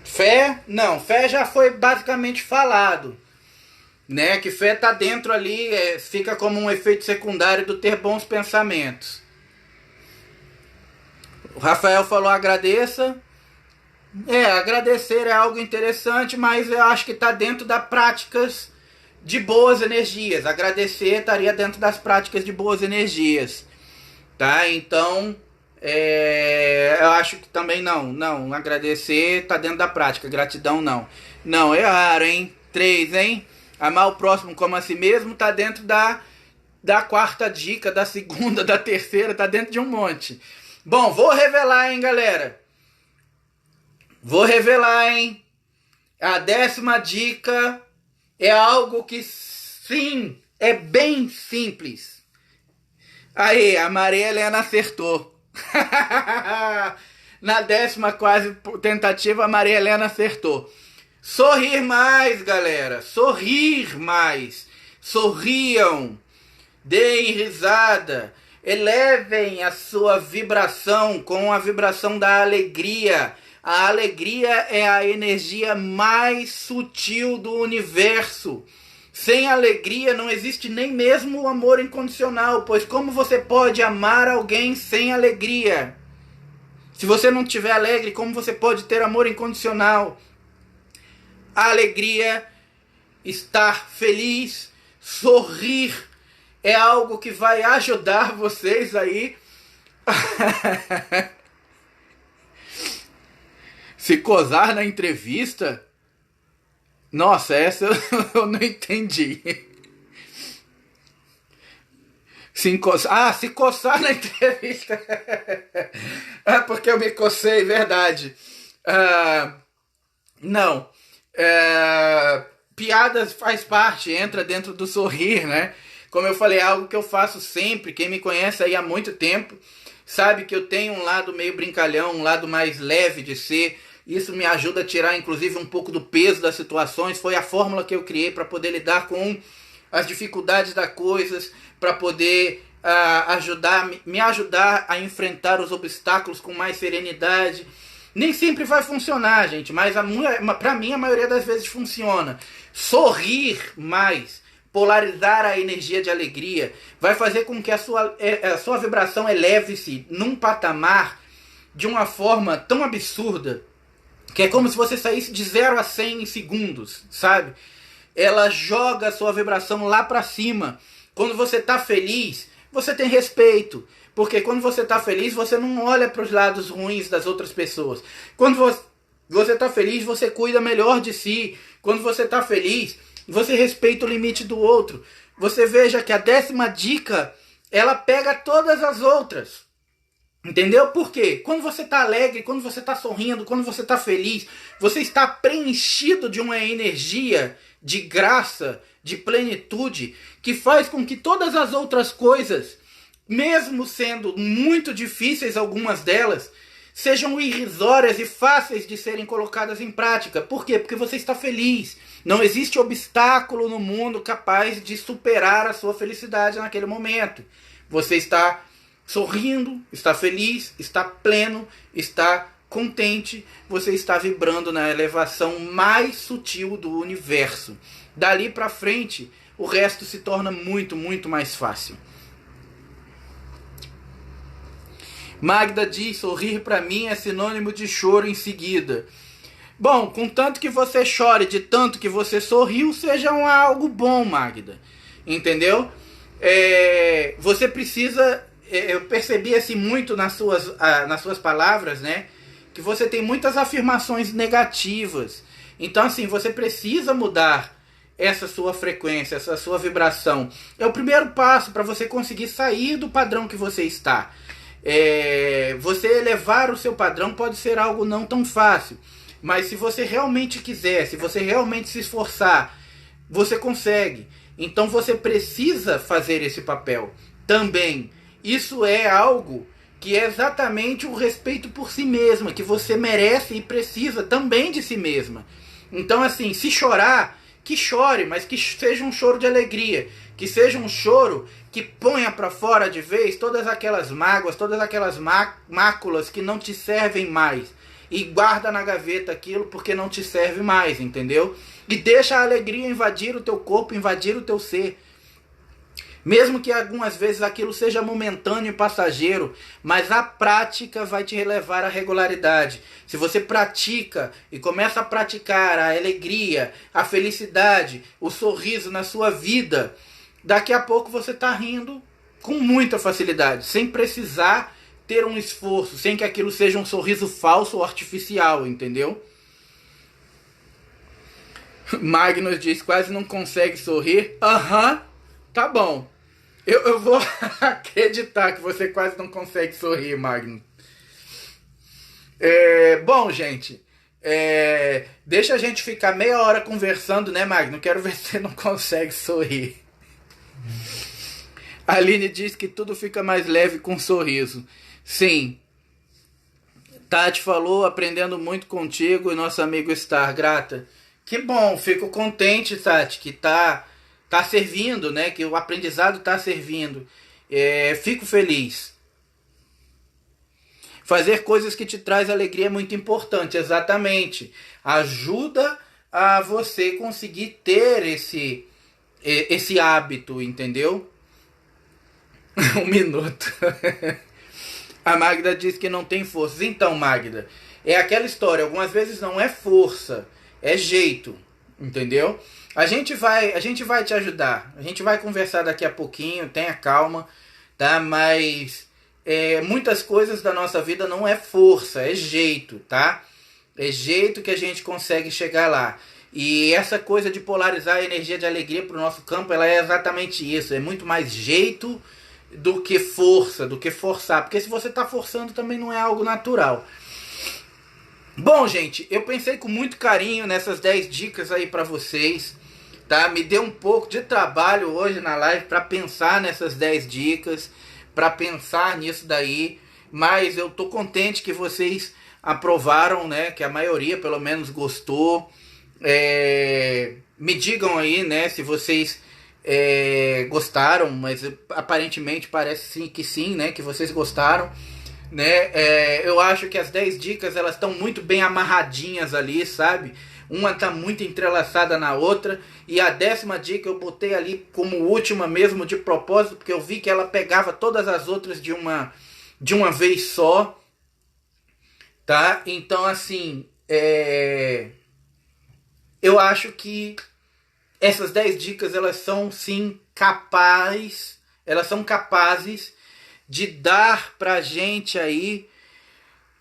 Fé, não, fé já foi basicamente falado, né? Que fé tá dentro ali, fica como um efeito secundário do ter bons pensamentos. O Rafael falou agradeça. Agradecer é algo interessante, mas eu acho que tá dentro das práticas de boas energias. Agradecer estaria dentro das práticas de boas energias, tá? Então, eu acho que também não, agradecer tá dentro da prática, gratidão não. Não, erraram, hein? 3, hein? Amar o próximo como a si mesmo tá dentro da 4ª dica, da 2ª, da 3ª, tá dentro de um monte. Bom, vou revelar, hein, galera? Vou revelar, hein? A 10ª dica é algo que, sim, é bem simples. Aí, a Maria Helena acertou. Na 10ª quase tentativa, a Maria Helena acertou. Sorrir mais, galera. Sorrir mais. Sorriam. Deem risada. Elevem a sua vibração com a vibração da alegria. A alegria é a energia mais sutil do universo. Sem alegria não existe nem mesmo o amor incondicional, pois como você pode amar alguém sem alegria? Se você não estiver alegre, como você pode ter amor incondicional? A alegria, estar feliz, sorrir, é algo que vai ajudar vocês aí se cozar na entrevista. Nossa, essa eu não entendi. Se coçar na entrevista. É porque eu me cocei, verdade. Não. Piadas faz parte, entra dentro do sorrir, né? Como eu falei, é algo que eu faço sempre. Quem me conhece aí há muito tempo sabe que eu tenho um lado meio brincalhão, um lado mais leve de ser. Isso me ajuda a tirar, inclusive, um pouco do peso das situações. Foi a fórmula que eu criei para poder lidar com as dificuldades das coisas, para poder me ajudar a enfrentar os obstáculos com mais serenidade. Nem sempre vai funcionar, gente, mas para mim a maioria das vezes funciona. Sorrir mais, polarizar a energia de alegria, vai fazer com que a sua vibração eleve-se num patamar de uma forma tão absurda, que é como se você saísse de 0 a 100 em segundos, sabe? Ela joga a sua vibração lá pra cima. Quando você tá feliz, você tem respeito. Porque quando você tá feliz, você não olha para os lados ruins das outras pessoas. Quando você tá feliz, você cuida melhor de si. Quando você tá feliz, você respeita o limite do outro. Você veja que a 10ª dica, ela pega todas as outras. Entendeu? Por quê? Quando você está alegre, quando você está sorrindo, quando você está feliz, você está preenchido de uma energia de graça, de plenitude, que faz com que todas as outras coisas, mesmo sendo muito difíceis algumas delas, sejam irrisórias e fáceis de serem colocadas em prática. Por quê? Porque você está feliz. Não existe obstáculo no mundo capaz de superar a sua felicidade naquele momento. Você está sorrindo, está feliz, está pleno, está contente, você está vibrando na elevação mais sutil do universo. Dali para frente, o resto se torna muito, muito mais fácil. Magda diz, sorrir para mim é sinônimo de choro em seguida. Bom, contanto que você chore de tanto que você sorriu, seja algo bom, Magda. Entendeu? Você precisa... Eu percebi assim muito nas suas palavras, né? Que você tem muitas afirmações negativas. Então, assim, você precisa mudar essa sua frequência, essa sua vibração. É o primeiro passo para você conseguir sair do padrão que você está. Você elevar o seu padrão pode ser algo não tão fácil. Mas se você realmente quiser, se você realmente se esforçar, você consegue. Então você precisa fazer esse papel também. Isso é algo que é exatamente o respeito por si mesma, que você merece e precisa também de si mesma. Então, assim, se chorar, que chore, mas que seja um choro de alegria, que seja um choro que ponha para fora de vez todas aquelas mágoas, todas aquelas máculas que não te servem mais. E guarda na gaveta aquilo porque não te serve mais, entendeu? E deixa a alegria invadir o teu corpo, invadir o teu ser. Mesmo que algumas vezes aquilo seja momentâneo e passageiro, mas a prática vai te levar à regularidade. Se você pratica e começa a praticar a alegria, a felicidade, o sorriso na sua vida, daqui a pouco você está rindo com muita facilidade, sem precisar ter um esforço, sem que aquilo seja um sorriso falso ou artificial, entendeu? Magnus diz, quase não consegue sorrir. Tá bom. Eu vou acreditar que você quase não consegue sorrir, Magnus. Bom, gente, deixa a gente ficar meia hora conversando, né, Magnus? Quero ver se você não consegue sorrir. A Aline diz que tudo fica mais leve com um sorriso. Sim. Tati falou, aprendendo muito contigo e nosso amigo Star, grata. Que bom, fico contente, Tati, que tá servindo, né? Que o aprendizado tá servindo. Fico feliz. Fazer coisas que te traz alegria é muito importante, exatamente. Ajuda a você conseguir ter esse hábito, entendeu? 1 minuto. A Magda diz que não tem forças. Então, Magda, é aquela história. Algumas vezes não é força, é jeito, entendeu? A gente vai te ajudar. A gente vai conversar daqui a pouquinho, tenha calma, tá? Mas muitas coisas da nossa vida não é força, é jeito, tá? É jeito que a gente consegue chegar lá. E essa coisa de polarizar a energia de alegria para o nosso campo, ela é exatamente isso. É muito mais jeito do que força, do que forçar. Porque se você está forçando também não é algo natural. Bom, gente, eu pensei com muito carinho nessas 10 dicas aí para vocês, tá? Me deu um pouco de trabalho hoje na live para pensar nessas 10 dicas, para pensar nisso daí, mas eu tô contente que vocês aprovaram, né? Que a maioria pelo menos gostou. Me digam aí, né, se vocês gostaram, mas aparentemente parece sim que sim, né, que vocês gostaram. Né? Eu acho que as 10 dicas elas estão muito bem amarradinhas ali, sabe? Uma tá muito entrelaçada na outra. E a 10ª dica eu botei ali como última mesmo de propósito, porque eu vi que ela pegava todas as outras de uma vez só. Tá? Então assim, eu acho que essas 10 dicas elas são sim elas são capazes de dar pra gente aí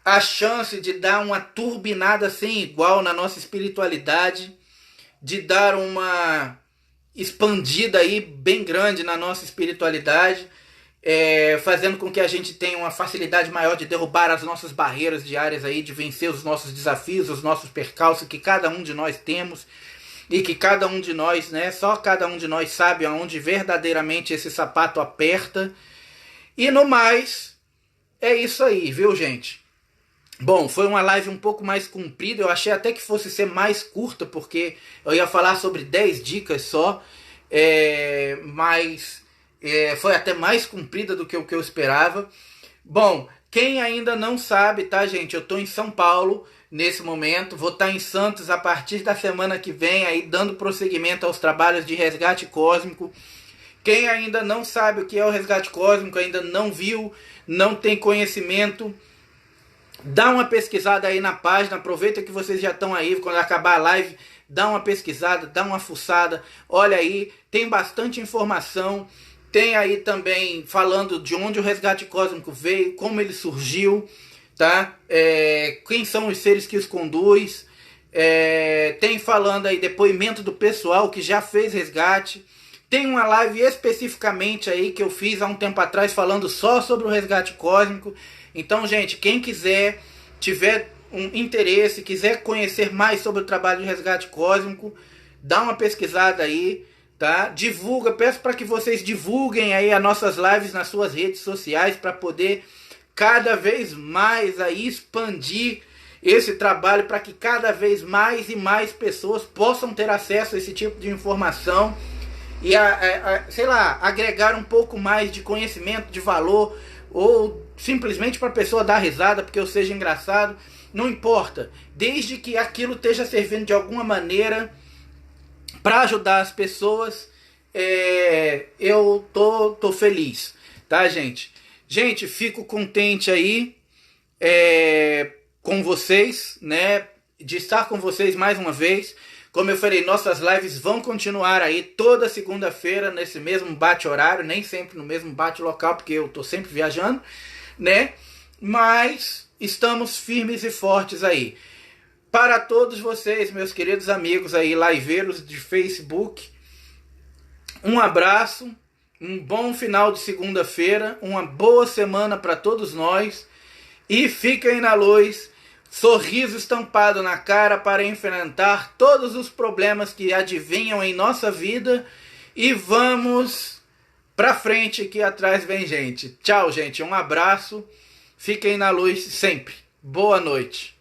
a chance de dar uma turbinada sem igual na nossa espiritualidade, de dar uma expandida aí bem grande na nossa espiritualidade, fazendo com que a gente tenha uma facilidade maior de derrubar as nossas barreiras diárias aí, de vencer os nossos desafios, os nossos percalços que cada um de nós temos e que cada um de nós, né, só cada um de nós sabe aonde verdadeiramente esse sapato aperta. E no mais, é isso aí, viu, gente? Bom, foi uma live um pouco mais comprida. Eu achei até que fosse ser mais curta, porque eu ia falar sobre 10 dicas só. Mas foi até mais comprida do que o que eu esperava. Bom, quem ainda não sabe, tá, gente? Eu tô em São Paulo nesse momento. Vou estar em Santos a partir da semana que vem, aí dando prosseguimento aos trabalhos de resgate cósmico. Quem ainda não sabe o que é o resgate cósmico, ainda não viu, não tem conhecimento, dá uma pesquisada aí na página, aproveita que vocês já estão aí, quando acabar a live, dá uma pesquisada, dá uma fuçada, olha aí, tem bastante informação, tem aí também falando de onde o resgate cósmico veio, como ele surgiu, tá? Quem são os seres que os conduz, tem falando aí depoimento do pessoal que já fez resgate. Tem uma live especificamente aí que eu fiz há um tempo atrás falando só sobre o resgate cósmico. Então, gente, quem quiser, tiver um interesse, quiser conhecer mais sobre o trabalho de resgate cósmico, dá uma pesquisada aí, tá? Divulga, peço para que vocês divulguem aí as nossas lives nas suas redes sociais para poder cada vez mais aí expandir esse trabalho para que cada vez mais e mais pessoas possam ter acesso a esse tipo de informação. E sei lá, agregar um pouco mais de conhecimento, de valor, ou simplesmente para a pessoa dar risada porque eu seja engraçado, não importa, desde que aquilo esteja servindo de alguma maneira para ajudar as pessoas, eu tô feliz, tá, gente? Gente, fico contente aí com vocês, né, de estar com vocês mais uma vez. Como eu falei, nossas lives vão continuar aí toda segunda-feira nesse mesmo bate-horário, nem sempre no mesmo bate-local, porque eu tô sempre viajando, né? Mas estamos firmes e fortes aí. Para todos vocês, meus queridos amigos aí, liveiros de Facebook, um abraço, um bom final de segunda-feira, uma boa semana para todos nós e fiquem na luz. Sorriso estampado na cara para enfrentar todos os problemas que adivinham em nossa vida. E vamos pra frente, que atrás vem gente. Tchau, gente. Um abraço. Fiquem na luz sempre. Boa noite.